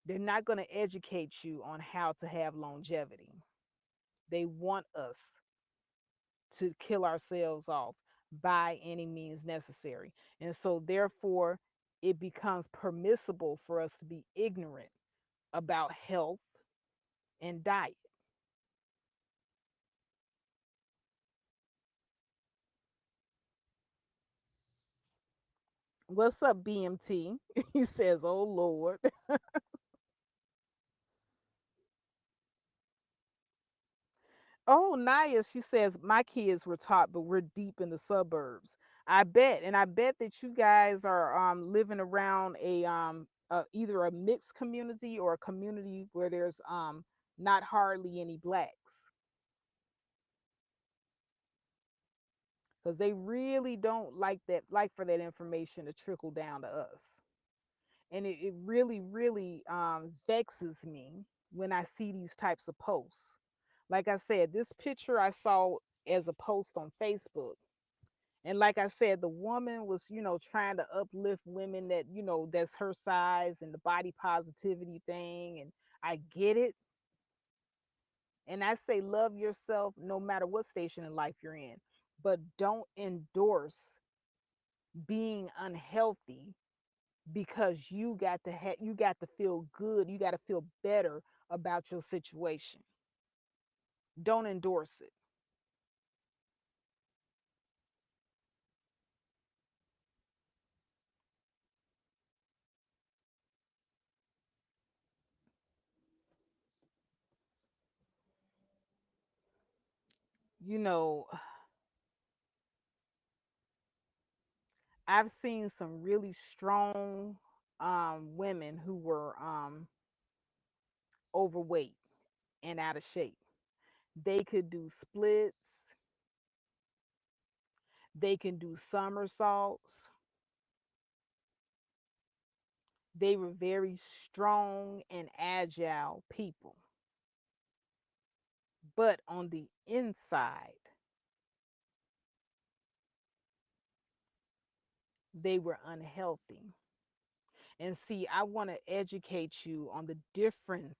They're not going to educate you on how to have longevity. They want us to kill ourselves off by any means necessary. And so, therefore, it becomes permissible for us to be ignorant about health and diet. What's up, BMT? He says, oh Lord. Oh, Naya, she says, my kids were taught, but we're deep in the suburbs. I bet. And I bet that you guys are living around either a mixed community or a community where there's not hardly any blacks. Because they really don't like for that information to trickle down to us. And it really, really vexes me when I see these types of posts. Like I said, this picture I saw as a post on Facebook. And like I said, the woman was, trying to uplift women that, that's her size and the body positivity thing. And I get it. And I say, love yourself no matter what station in life you're in, but don't endorse being unhealthy because you got to feel good, you got to feel better about your situation. Don't endorse it. You know, I've seen some really strong women who were overweight and out of shape. They could do splits, they can do somersaults. They were very strong and agile people. But on the inside, they were unhealthy. And see, I want to educate you on the difference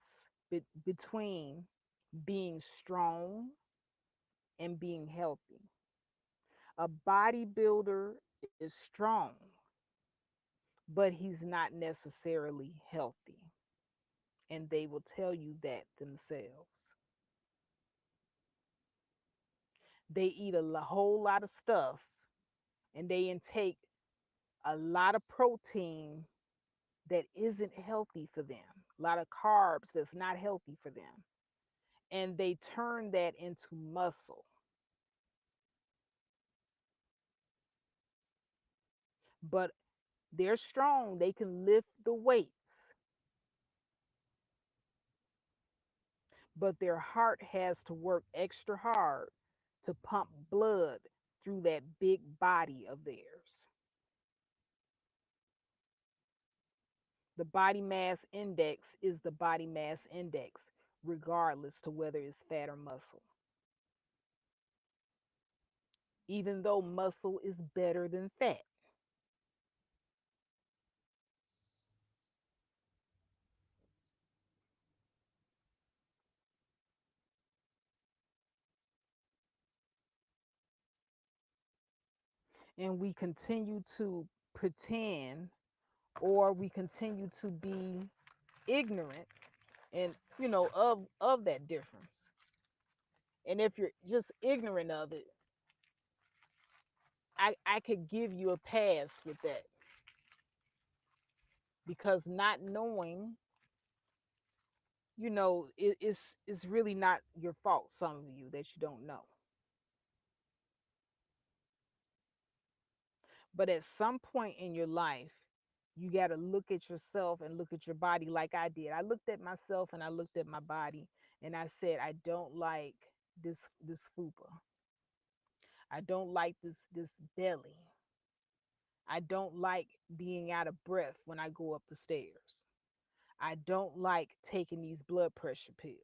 between being strong and being healthy. A bodybuilder is strong, but he's not necessarily healthy. And they will tell you that themselves. They eat a whole lot of stuff and they intake a lot of protein that isn't healthy for them, a lot of carbs that's not healthy for them. And they turn that into muscle. But they're strong, they can lift the weights. but their heart has to work extra hard to pump blood through that big body of theirs. The body mass index is the body mass index, regardless to whether it's fat or muscle, even though muscle is better than fat. And we continue to pretend, or we continue to be ignorant and of that difference. And if you're just ignorant of it, I could give you a pass with that, because not knowing, it's really not your fault, some of you, that you don't know. But at some point in your life, you got to look at yourself and look at your body like I did. I looked at myself and I looked at my body, and I said, I don't like this fupa. I don't like this belly. I don't like being out of breath when I go up the stairs. I don't like taking these blood pressure pills.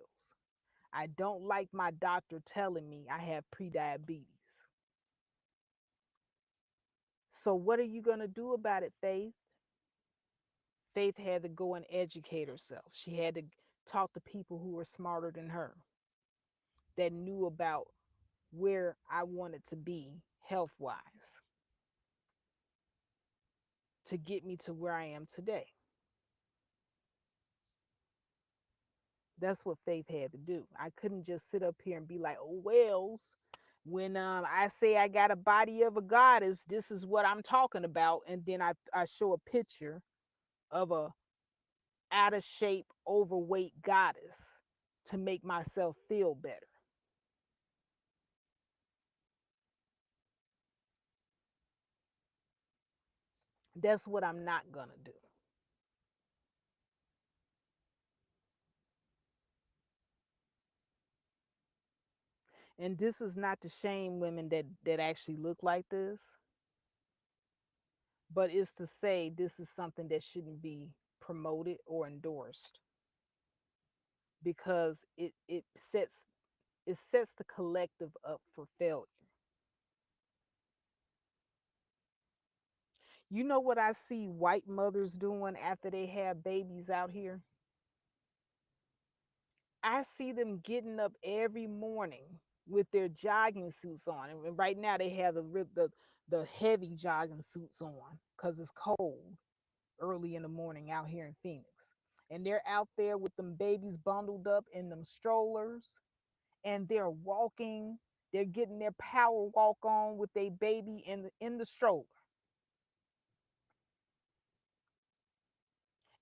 I don't like my doctor telling me I have prediabetes. So what are you going to do about it, Faith? Faith had to go and educate herself. She had to talk to people who were smarter than her, that knew about where I wanted to be health wise, to get me to where I am today. That's what Faith had to do. I couldn't just sit up here and be like, oh, Wells, when I say I got a body of a goddess, this is what I'm talking about. And then I show a picture of a out of shape, overweight goddess to make myself feel better. That's what I'm not going to do. And this is not to shame women that actually look like this, but it's to say this is something that shouldn't be promoted or endorsed, because it sets the collective up for failure. You know what I see white mothers doing after they have babies out here? I see them getting up every morning with their jogging suits on. And right now they have the heavy jogging suits on because it's cold early in the morning out here in Phoenix. And they're out there with them babies bundled up in them strollers, and they're walking. They're getting their power walk on with their baby in the stroller.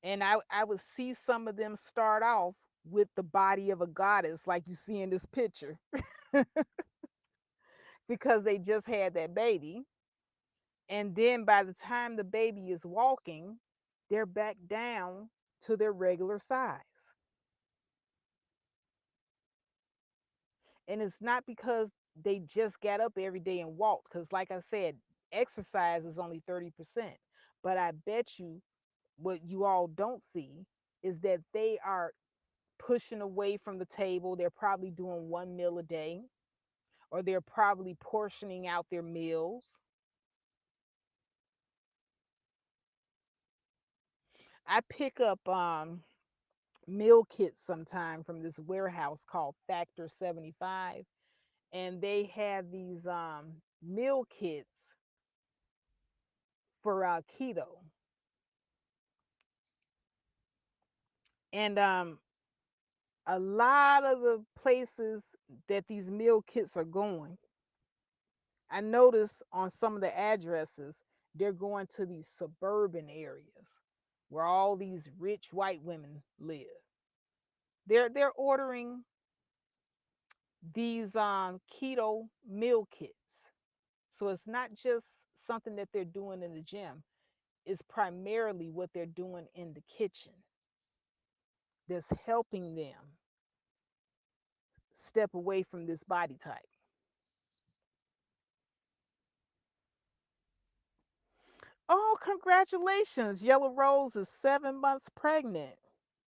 And I would see some of them start off with the body of a goddess, like you see in this picture, because they just had that baby. And then by the time the baby is walking, they're back down to their regular size. And it's not because they just got up every day and walked, because, like I said, exercise is only 30%. But I bet you what you all don't see is that they are pushing away from the table. They're probably doing one meal a day, or they're probably portioning out their meals. I pick up meal kits sometime from this warehouse called Factor 75, and they have these meal kits for keto. And a lot of the places that these meal kits are going, I notice on some of the addresses, they're going to these suburban areas where all these rich white women live. They're ordering these keto meal kits. So it's not just something that they're doing in the gym. It's primarily what they're doing in the kitchen that's helping them step away from this body type. Oh, congratulations. Yellow Rose is 7 months pregnant.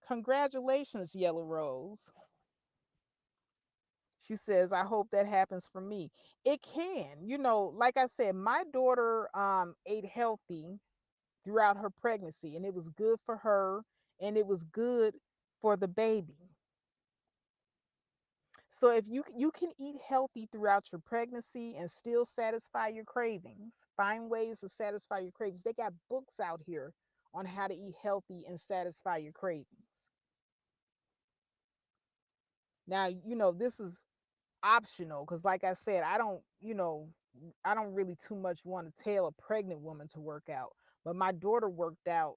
Congratulations, Yellow Rose. She says, I hope that happens for me. It can. Like I said, my daughter ate healthy throughout her pregnancy, and it was good for her, and it was good for the baby. So if you can eat healthy throughout your pregnancy and still satisfy your cravings, find ways to satisfy your cravings. They got books out here on how to eat healthy and satisfy your cravings. Now, this is optional because like I said, I don't really too much want to tell a pregnant woman to work out. But my daughter worked out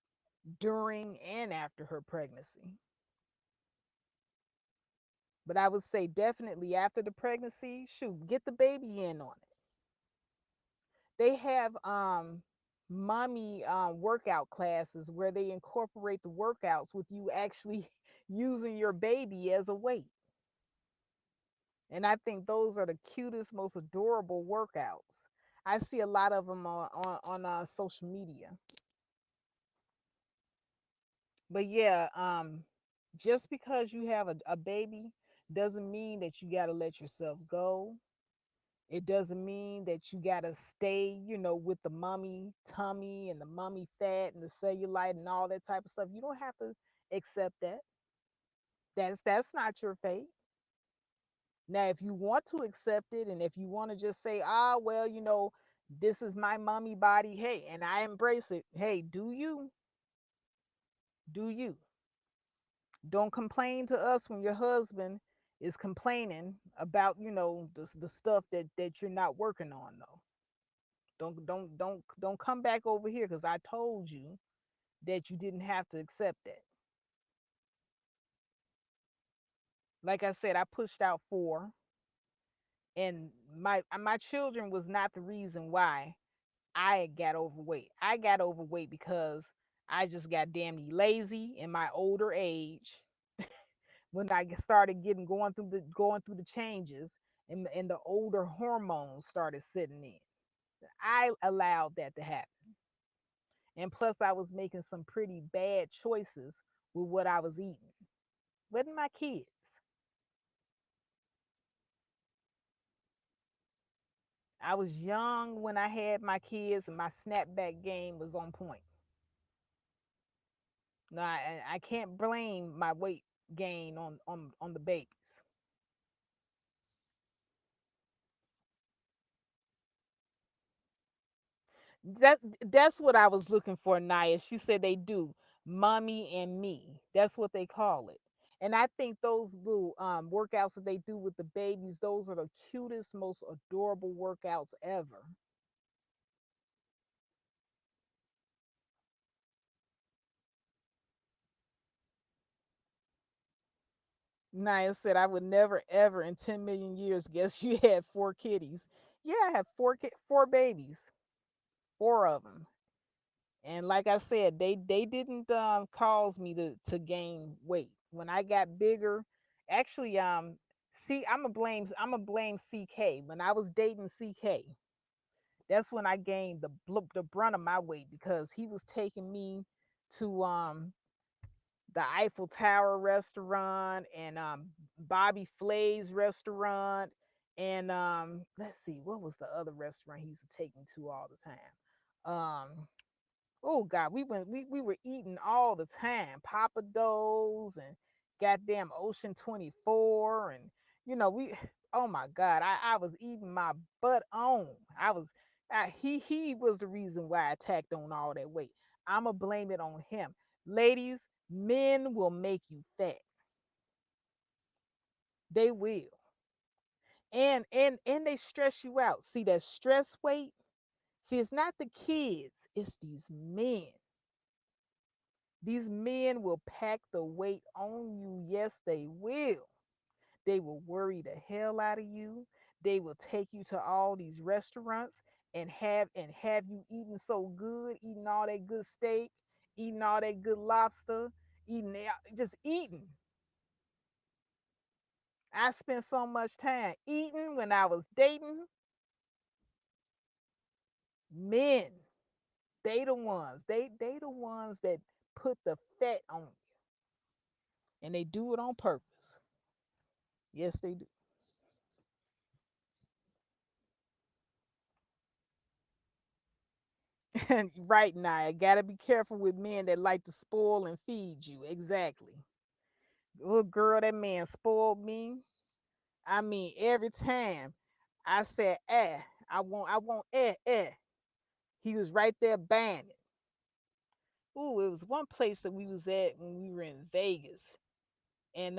during and after her pregnancy. But I would say definitely after the pregnancy, shoot, get the baby in on it. They have mommy workout classes where they incorporate the workouts with you actually using your baby as a weight. And I think those are the cutest, most adorable workouts. I see a lot of them on social media. But yeah, just because you have a baby doesn't mean that you got to let yourself go. It doesn't mean that you got to stay, with the mummy tummy and the mummy fat and the cellulite and all that type of stuff. You don't have to accept that. That's not your fate. Now, if you want to accept it and if you want to just say, well, this is my mummy body, hey, and I embrace it, hey, do you? Do you? Don't complain to us when your husband is complaining about, the stuff that you're not working on though. Don't come back over here because I told you that you didn't have to accept that. Like I said, I pushed out four, and my children was not the reason why I got overweight. I got overweight because I just got damn lazy in my older age when I started getting going through the changes and the older hormones started sitting in. I allowed that to happen. And plus I was making some pretty bad choices with what I was eating. Wasn't my kids. I was young when I had my kids and my snapback game was on point. No, I can't blame my weight gain on the babies. That's what I was looking for, Naya. She said they do. Mommy and me. That's what they call it. And I think those little workouts that they do with the babies, those are the cutest, most adorable workouts ever. Naya said, I would never, ever in 10 million years guess you had four kitties. Yeah, I have four babies, four of them. And like I said, they didn't cause me to gain weight. When I got bigger, actually, see, I'm a blame CK. When I was dating CK, that's when I gained the brunt of my weight because he was taking me to the Eiffel Tower restaurant and Bobby Flay's restaurant and let's see, what was the other restaurant he used to take me to all the time? Oh God, we were eating all the time. Papa Do's and goddamn Ocean 24 and we oh my God, I was eating my butt on. He was the reason why I tacked on all that weight. I'ma blame it on him. Ladies, men will make you fat. They will. And they stress you out. See that stress weight? See, it's not the kids, it's these men. These men will pack the weight on you. Yes, they will. They will worry the hell out of you. They will take you to all these restaurants and have you eating so good, eating all that good steak, eating all that good lobster, eating just eating. I spent so much time eating when I was dating men. They the ones that put the fat on you, and they do it on purpose. Yes, they do. And right now, I gotta be careful with men that like to spoil and feed you. Exactly. Little girl, that man spoiled me. I mean, every time I said, I want, he was right there buying it. Ooh, it was one place that we was at when we were in Vegas, and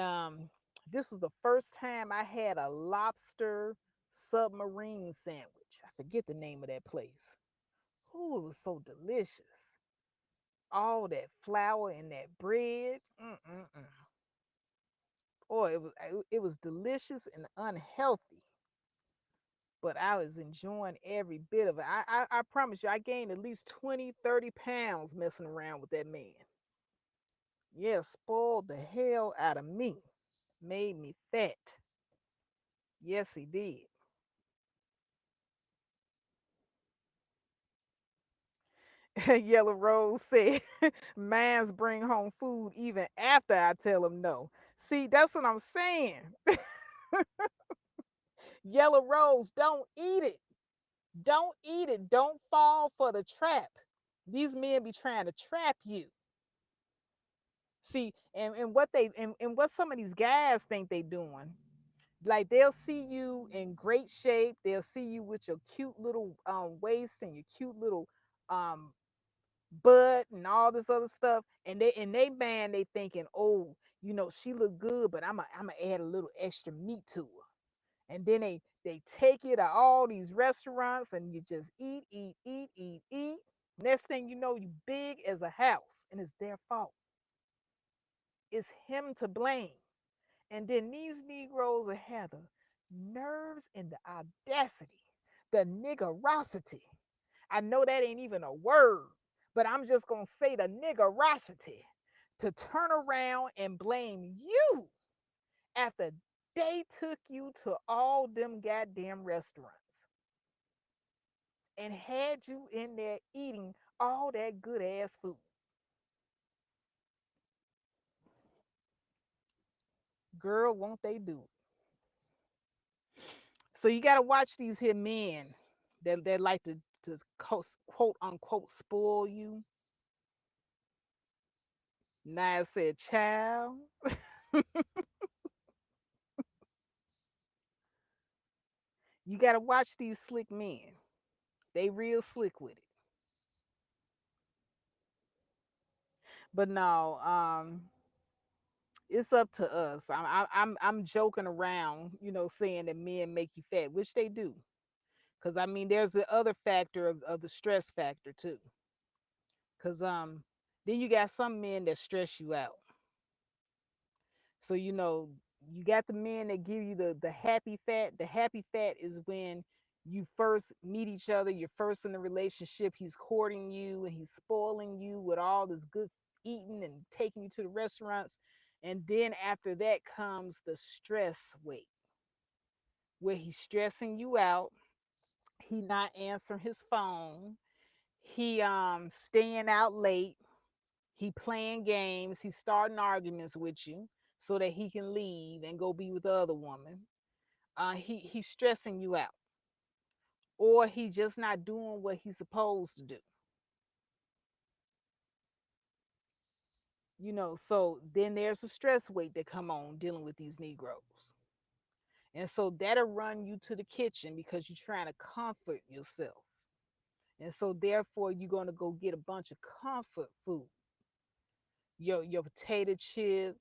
this was the first time I had a lobster submarine sandwich. I forget the name of that place. Ooh, it was so delicious. All that flour and that bread. Mm-mm-mm. Oh, it was delicious and unhealthy, but I was enjoying every bit of it. I promise you, I gained at least 20, 30 pounds messing around with that man. Yeah, spoiled the hell out of me. Made me fat. Yes, he did. Yellow Rose said, Mans bring home food even after I tell him no. See, that's what I'm saying. Yellow Rose, don't eat it. Don't eat it. Don't fall for the trap. These men be trying to trap you. See, and what some of these guys think they doing, like they'll see you in great shape, they'll see you with your cute little waist and your cute little um butt and all this other stuff, and they man, they thinking, oh, she look good, but I'm gonna add a little extra meat to her. And then they take you to all these restaurants, and you just eat, eat, eat, eat, eat. Next thing you know, you big as a house, and it's their fault. It's him to blame. And then these Negroes have the nerves and the audacity, the niggerosity. I know that ain't even a word, but I'm just going to say the niggerosity to turn around and blame you after they took you to all them goddamn restaurants and had you in there eating all that good ass food. Girl, won't they do it? So you got to watch these here men that like to quote unquote spoil you. Now said, child, you got to watch these slick men. They real slick with it. But no, it's up to us. I'm joking around, saying that men make you fat, which they do. Because I mean, there's the other factor of the stress factor too. Because then you got some men that stress you out. So you got the men that give you the happy fat. The happy fat is when you first meet each other, you're first in the relationship, he's courting you and he's spoiling you with all this good eating and taking you to the restaurants. And then after that comes the stress weight, where he's stressing you out, he not answering his phone, he staying out late, he playing games, he's starting arguments with you so that he can leave and go be with the other woman. He's stressing you out, or he just not doing what he's supposed to do. So then there's a stress weight that come on dealing with these Negroes, and so that'll run you to the kitchen because you're trying to comfort yourself, and so therefore you're gonna go get a bunch of comfort food, your potato chips,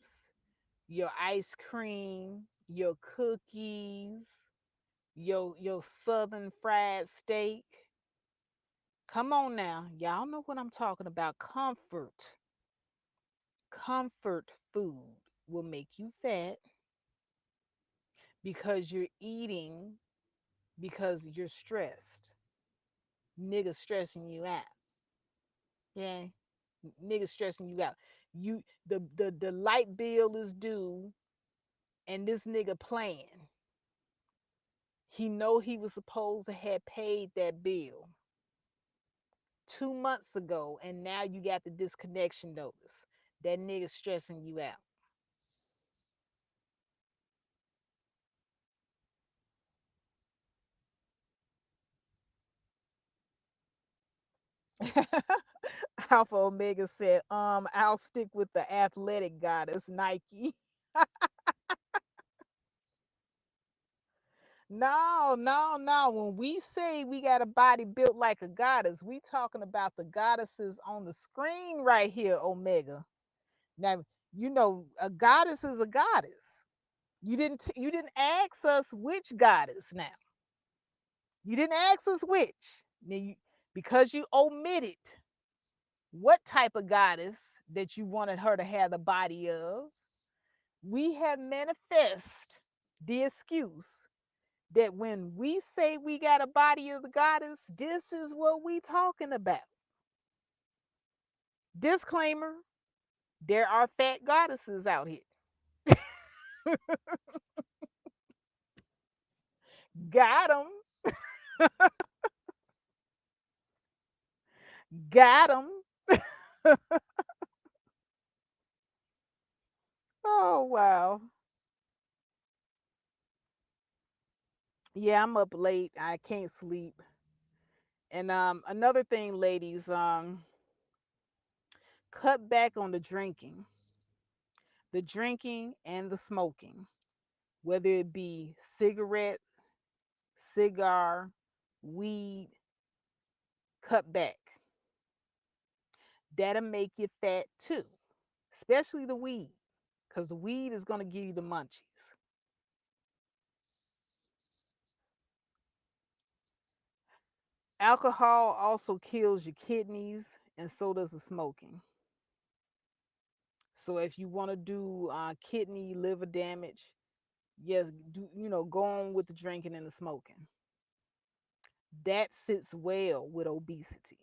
your ice cream, your cookies, your southern fried steak. Come on now. Y'all know what I'm talking about. Comfort food will make you fat because you're eating because you're stressed. Niggas stressing you out. Yeah. Niggas stressing you out. The light bill is due and this nigga playing. He know he was supposed to have paid that bill 2 months ago, and now you got the disconnection notice. That nigga stressing you out. Alpha Omega said, I'll stick with the athletic goddess, Nike. No, no, no. When we say we got a body built like a goddess, we talking about the goddesses on the screen right here, Omega. Now, a goddess is a goddess. You didn't ask us which goddess now. You didn't ask us which. Now because you omitted what type of goddess that you wanted her to have the body of, we have manifest the excuse that when we say we got a body of the goddess, this is what we talking about. Disclaimer, there are fat goddesses out here. Got them. Got them. Oh, wow. Yeah, I'm up late. I can't sleep. And another thing, ladies, cut back on the drinking and the smoking, whether it be cigarette, cigar, weed, cut back. That'll make you fat too, especially the weed, because the weed is going to give you the munchies. Alcohol also kills your kidneys, and so does the smoking. So if you want to do kidney, liver damage, yes, go on with the drinking and the smoking. That sits well with obesity.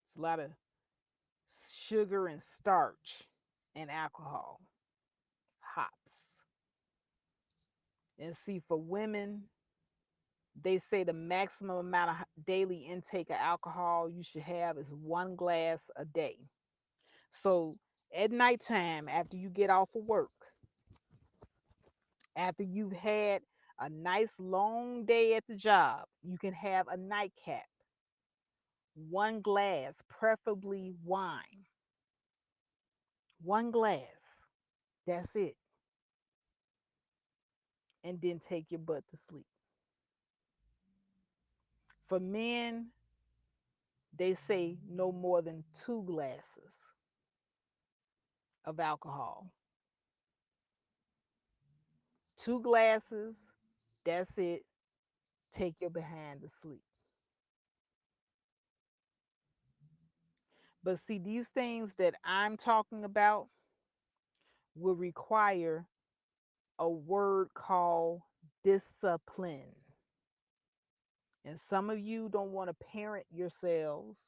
It's a lot of sugar and starch and alcohol, hops. And see, for women, they say the maximum amount of daily intake of alcohol you should have is 1 glass a day. So at nighttime, after you get off of work, after you've had a nice long day at the job, you can have a nightcap, 1 glass, preferably wine, 1 glass. That's it. And then take your butt to sleep. For men, they say no more than 2 glasses of alcohol. 2 glasses, that's it. Take your behind to sleep. But see, these things that I'm talking about will require a word called discipline. And some of you don't want to parent yourselves.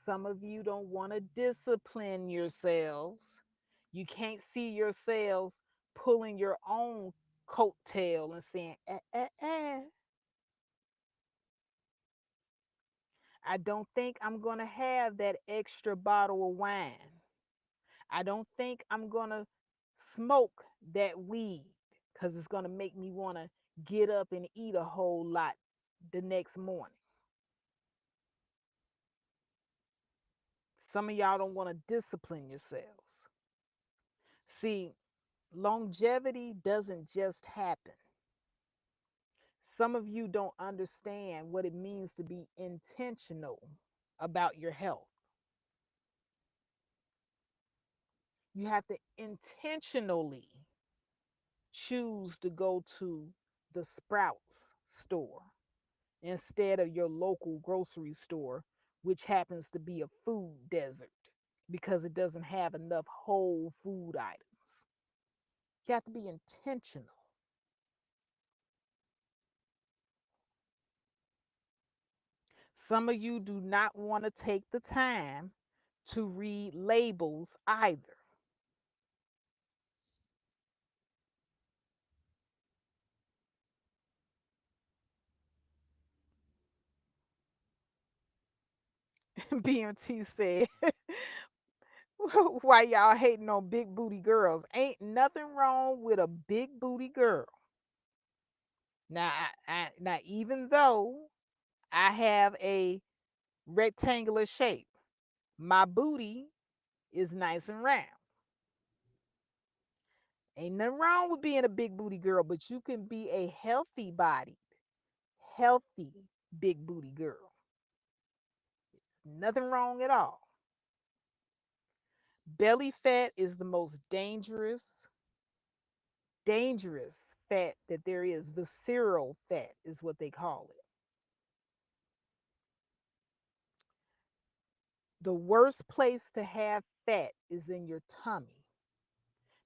Some of you don't want to discipline yourselves. You can't see yourselves pulling your own coattail and saying, I don't think I'm going to have that extra bottle of wine. I don't think I'm going to smoke that weed because it's going to make me want to get up and eat a whole lot the next morning. Some of y'all don't want to discipline yourselves. See, longevity doesn't just happen. Some of you don't understand what it means to be intentional about your health. You have to intentionally choose to go to the Sprouts store instead of your local grocery store, which happens to be a food desert because it doesn't have enough whole food items. You have to be intentional. Some of you do not want to take the time to read labels either. BMT said, why y'all hating on big booty girls? Ain't nothing wrong with a big booty girl. Now, now even though I have a rectangular shape, my booty is nice and round. Ain't nothing wrong with being a big booty girl, but you can be a healthy bodied, healthy big booty girl. There's nothing wrong at all. Belly fat is the most dangerous fat that there is. Visceral fat is what they call it. The worst place to have fat is in your tummy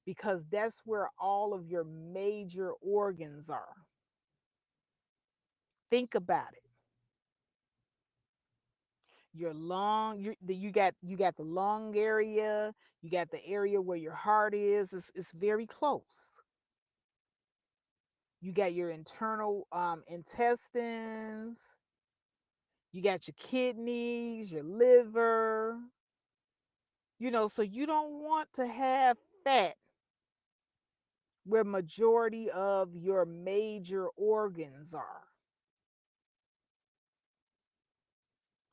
because that's where all of your major organs are. Think about it. Your lung, you got the lung area, you got the area where your heart is. It's very close. You got your internal intestines, you got your kidneys, your liver, so you don't want to have fat where majority of your major organs are.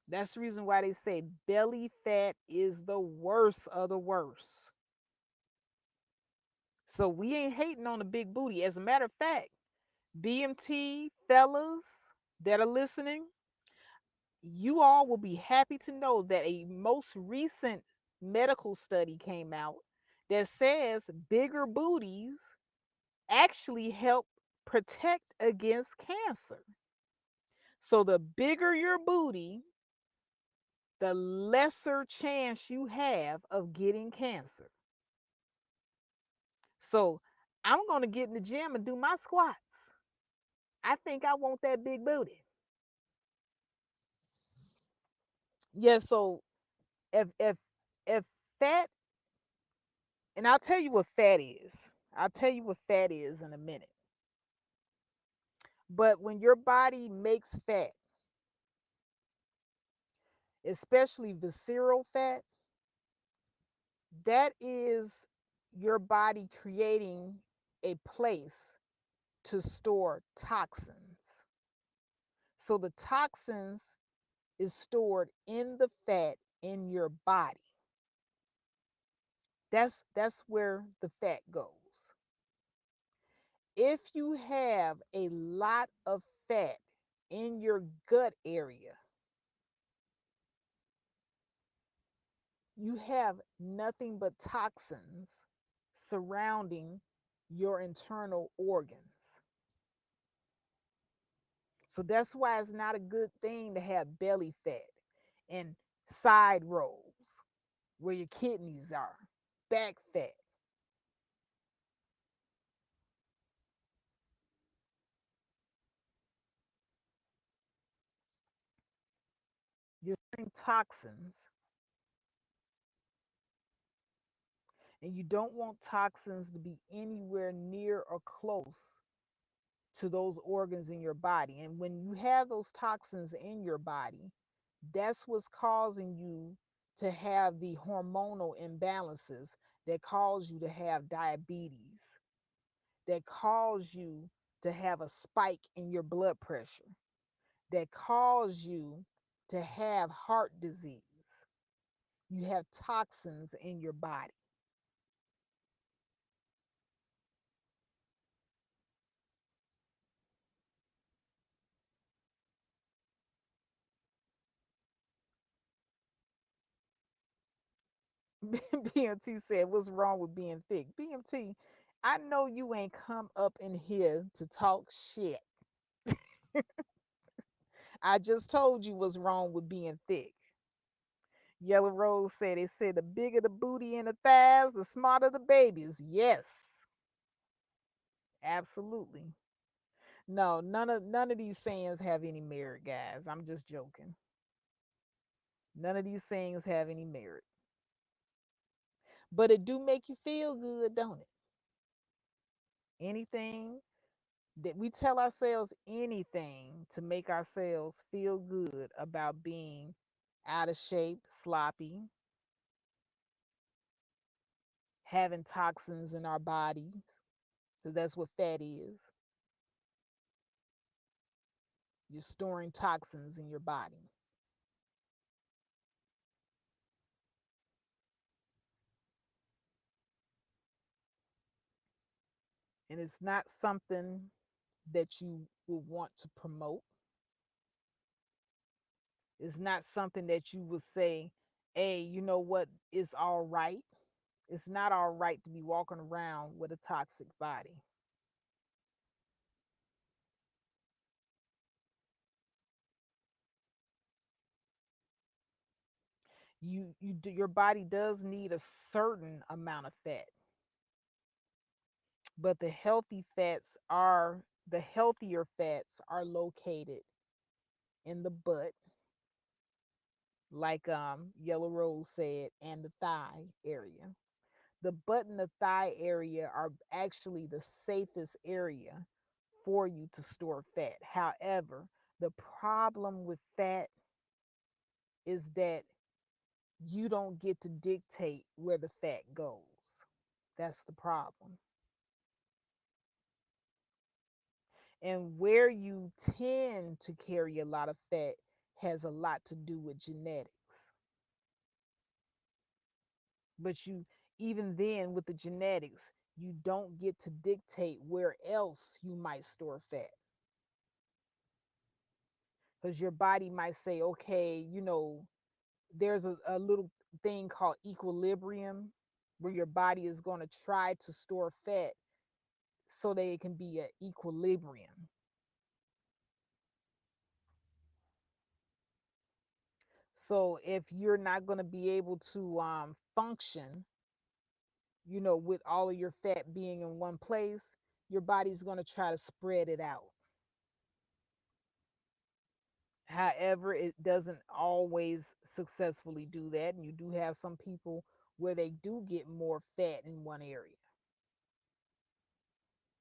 That's the reason why they say belly fat is the worst of the worst. So we ain't hating on the big booty. As a matter of fact, BMT fellas that are listening, you all will be happy to know that a most recent medical study came out that says bigger booties actually help protect against cancer. So the bigger your booty, the lesser chance you have of getting cancer. So I'm going to get in the gym and do my squats. I think I want that big booty. Yeah, so if fat, and I'll tell you what fat is. I'll tell you what fat is in a minute. But when your body makes fat, especially visceral fat, that is your body creating a place to store toxins. So the toxins is stored in the fat in your body. That's where the fat goes. If you have a lot of fat in your gut area, you have nothing but toxins surrounding your internal organs. So that's why it's not a good thing to have belly fat and side rolls where your kidneys are, back fat. You're storing toxins, and you don't want toxins to be anywhere near or close to those organs in your body. And when you have those toxins in your body, that's what's causing you to have the hormonal imbalances that cause you to have diabetes, that cause you to have a spike in your blood pressure, that cause you to have heart disease. You have toxins in your body. BMT said, what's wrong with being thick? BMT, I know you ain't come up in here to talk shit. I just told you what's wrong with being thick. Yellow Rose said, it said the bigger the booty and the thighs, the smarter the babies. Yes, absolutely. No, none of these sayings have any merit, guys. I'm just joking. None of these sayings have any merit. But it do make you feel good, don't it? Anything that we tell ourselves anything to make ourselves feel good about being out of shape, sloppy, having toxins in our bodies, because that's what fat is. You're storing toxins in your body. And it's not something that you would want to promote. It's not something that you would say, hey, you know what, it's all right. It's not all right to be walking around with a toxic body. Your body does need a certain amount of fat, but the healthier fats are located in the butt, like Yellow Rose said, and the thigh area. The butt and the thigh area are actually the safest area for you to store fat. However, the problem with fat is that you don't get to dictate where the fat goes. That's the problem. And where you tend to carry a lot of fat has a lot to do with genetics. But even then, with the genetics, you don't get to dictate where else you might store fat. Because your body might say, okay, there's a little thing called equilibrium where your body is going to try to store fat so that it can be at equilibrium. So if you're not going to be able to function, with all of your fat being in one place, your body's going to try to spread it out. However, it doesn't always successfully do that. And you do have some people where they do get more fat in one area.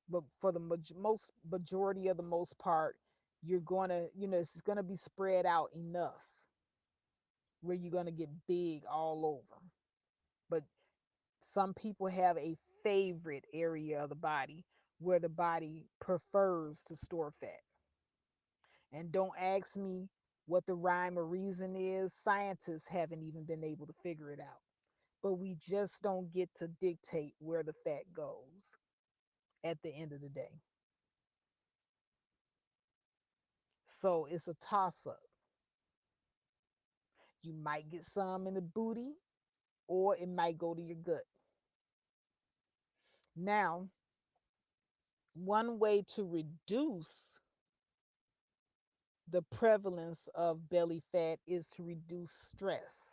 But for the most majority of the most part, you're going to, it's going to be spread out enough where you're going to get big all over. But some people have a favorite area of the body where the body prefers to store fat. And don't ask me what the rhyme or reason is. Scientists haven't even been able to figure it out. But we just don't get to dictate where the fat goes at the end of the day. So it's a toss up. You might get some in the booty, or it might go to your gut. Now, one way to reduce the prevalence of belly fat is to reduce stress.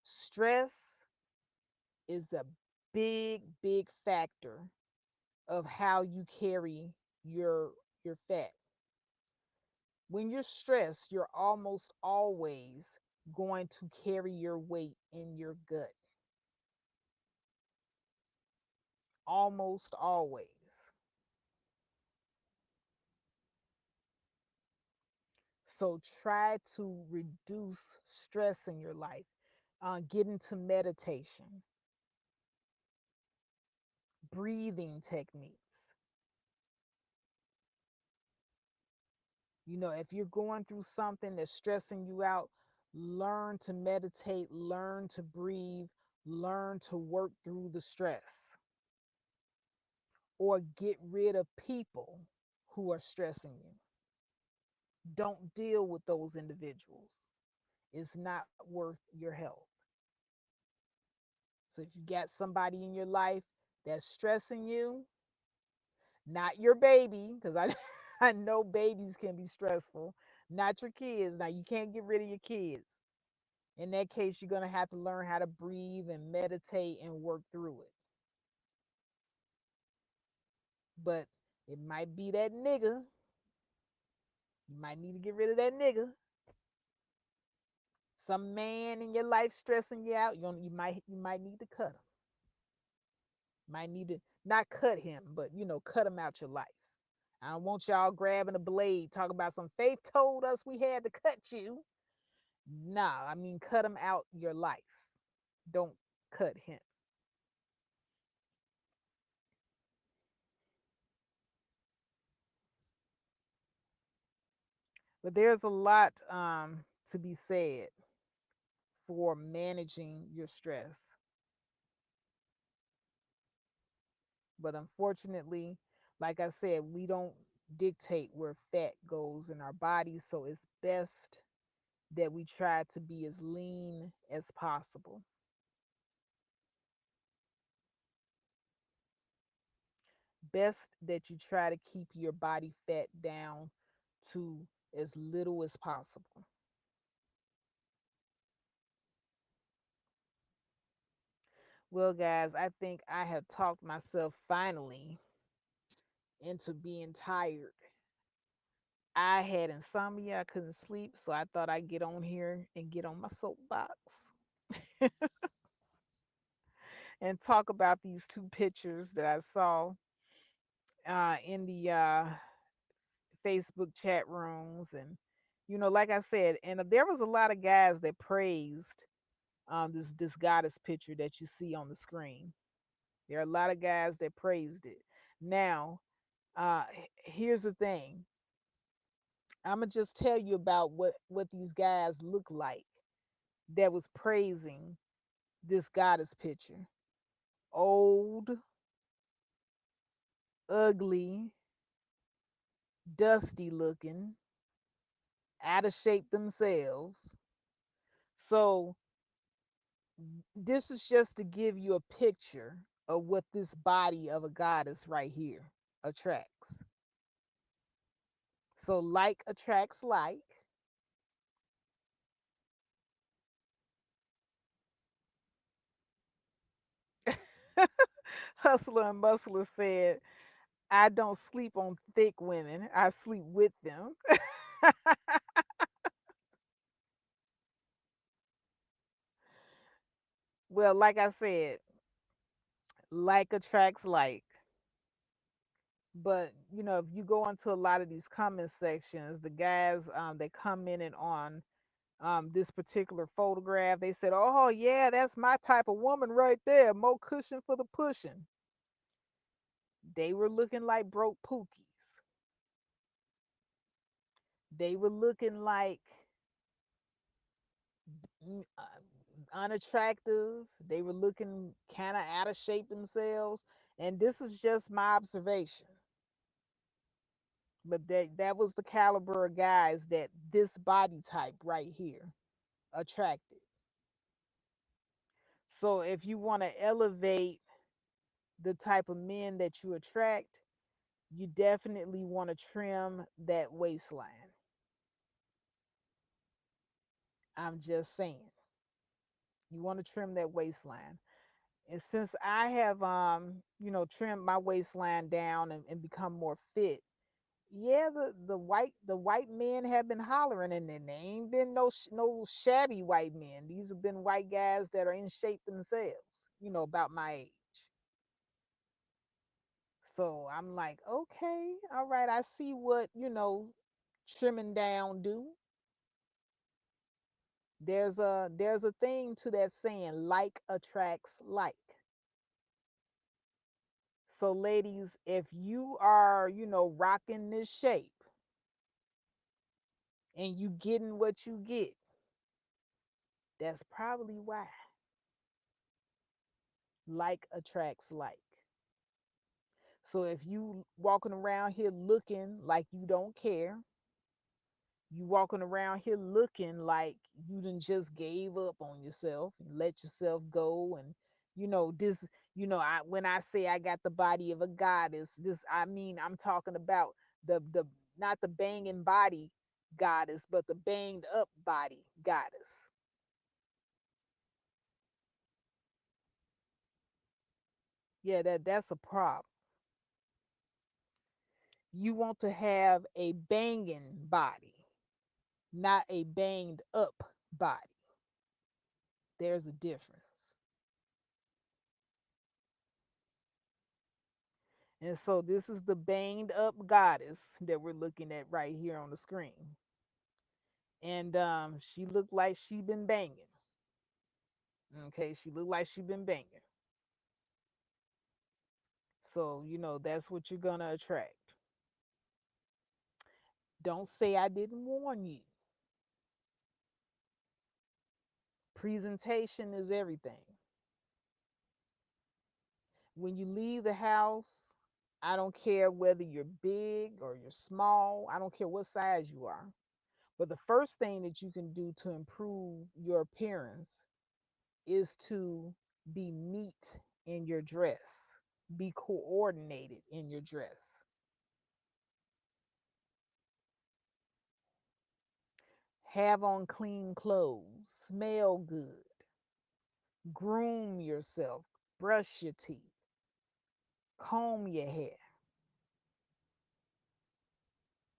Stress is a big, big factor of how you carry your fat. When you're stressed, you're almost always going to carry your weight in your gut. Almost always. So try to reduce stress in your life. Get into meditation, breathing techniques. If you're going through something that's stressing you out, learn to meditate, learn to breathe, learn to work through the stress, or get rid of people who are stressing you. Don't deal with those individuals. It's not worth your health. So if you got somebody in your life that's stressing you, not your baby, because I I know babies can be stressful, not your kids. Now you can't get rid of your kids. In that case, you're gonna have to learn how to breathe and meditate and work through it. But it might be that nigga. You might need to get rid of that nigga. Some man in your life stressing you out. You might need to cut him. Might need to not cut him, but cut him out your life. I don't want y'all grabbing a blade, talking about some faith told us we had to cut you. Nah, I mean, cut him out your life. Don't cut him. But there's a lot to be said for managing your stress. But unfortunately, like I said, we don't dictate where fat goes in our bodies. So it's best that we try to be as lean as possible. Best that you try to keep your body fat down to as little as possible. Well, guys, I think I have talked myself finally into being tired. I had insomnia, I couldn't sleep, so I thought I'd get on here and get on my soapbox and talk about these two pictures that I saw in the Facebook chat rooms. And, like I said, and there was a lot of guys that praised this goddess picture that you see on the screen. There are a lot of guys that praised it. Now, here's the thing. I'm gonna just tell you about what these guys look like that was praising this goddess picture. Old, ugly, dusty looking, out of shape themselves. So this is just to give you a picture of what this body of a goddess right here attracts. So like attracts like. Hustler and Bustler said, I don't sleep on thick women. I sleep with them. Well, like I said, like attracts like. But if you go into a lot of these comment sections, the guys that commented on this particular photograph, they said, "Oh yeah, that's my type of woman right there. More cushion for the pushing." They were looking like broke pookies. They were looking like unattractive. They were looking kind of out of shape themselves. And this is just my observation. But that was the caliber of guys that this body type right here attracted. So if you want to elevate the type of men that you attract, you definitely want to trim that waistline. I'm just saying. You want to trim that waistline. And since I have trimmed my waistline down and become more fit, yeah, the white men have been hollering, and then they ain't been no shabby white men. These have been white guys that are in shape themselves, about my age. So I'm like, okay, all right, I see what trimming down do. There's a thing to that saying, like attracts like. So ladies, if you are rocking this shape and you getting what you get, that's probably why. Like attracts like. So if you walking around here looking like you don't care, you walking around here looking like you done just gave up on yourself and let yourself go, and this, I when I say I got the body of a goddess, this, I mean, I'm talking about the not the banging body goddess, but the banged up body goddess. Yeah, that's a problem. You want to have a banging body, not a banged up body. There's a difference. And so this is the banged up goddess that we're looking at right here on the screen. And she looked like she been banging. Okay, she looked like she been banging. So, that's what you're gonna attract. Don't say I didn't warn you. Presentation is everything. When you leave the house, I don't care whether you're big or you're small, I don't care what size you are. But the first thing that you can do to improve your appearance is to be neat in your dress, be coordinated in your dress. Have on clean clothes, smell good, groom yourself, brush your teeth, comb your hair,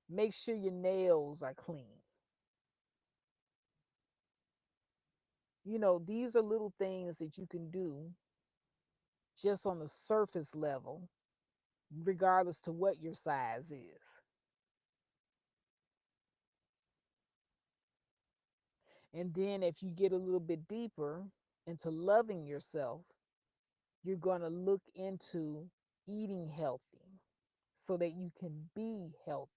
make sure your nails are clean. These are little things that you can do just on the surface level, regardless to what your size is. And then if you get a little bit deeper into loving yourself, you're going to look into eating healthy so that you can be healthy.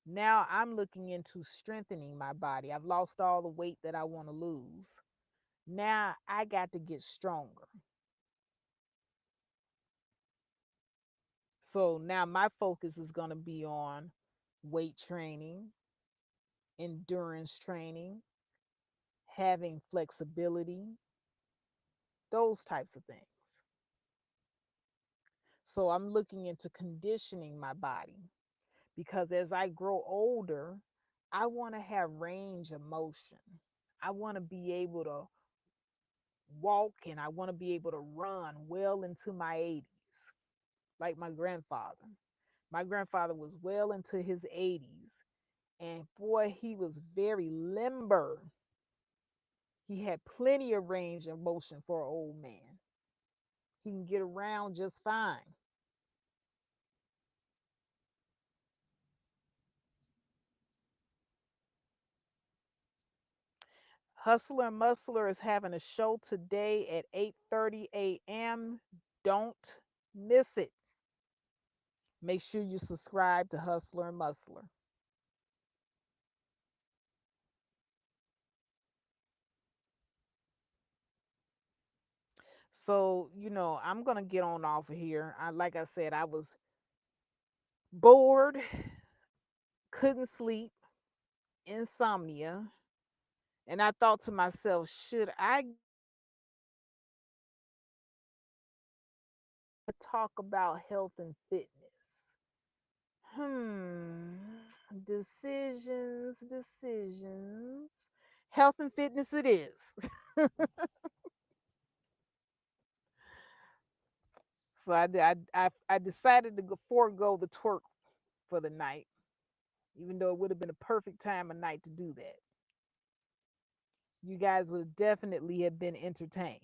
Now I'm looking into strengthening my body. I've lost all the weight that I want to lose. Now I got to get stronger. So now my focus is going to be on weight training, endurance training, having flexibility, those types of things. So I'm looking into conditioning my body because as I grow older, I want to have range of motion. I want to be able to walk and I want to be able to run well into my 80s, like my grandfather. My grandfather was well into his 80s, and boy, he was very limber. He had plenty of range of motion for an old man. He can get around just fine. Hustler and Muscler is having a show today at 8:30 a.m. Don't miss it. Make sure you subscribe to Hustler and Muscler. So, I'm going to get on off of here. Like I said, I was bored, couldn't sleep, insomnia. And I thought to myself, should I talk about health and fitness? Hmm. Decisions. Health and fitness it is. So I decided to forego the twerk for the night, even though it would have been a perfect time of night to do that. You guys would definitely have been entertained.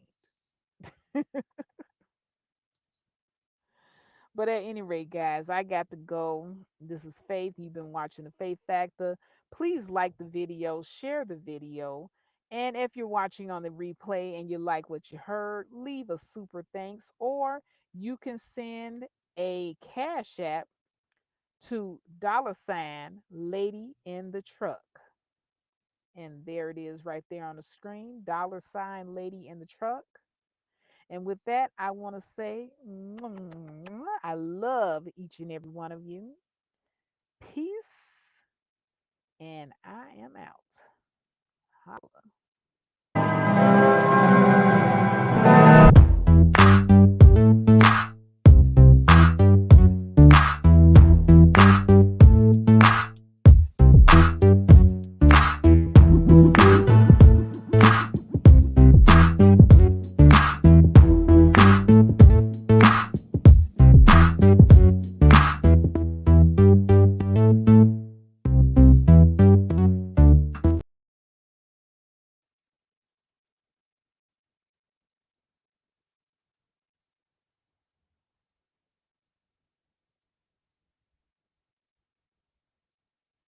But at any rate, guys, I got to go. This is Faith. You've been watching The Faith Factor. Please like the video, share the video. And if you're watching on the replay and you like what you heard, leave a super thanks, or you can send a cash app to $Lady in the Truck. And there it is right there on the screen, $Lady in the Truck. And with that, I want to say, I love each and every one of you. Peace, and I am out. Holla.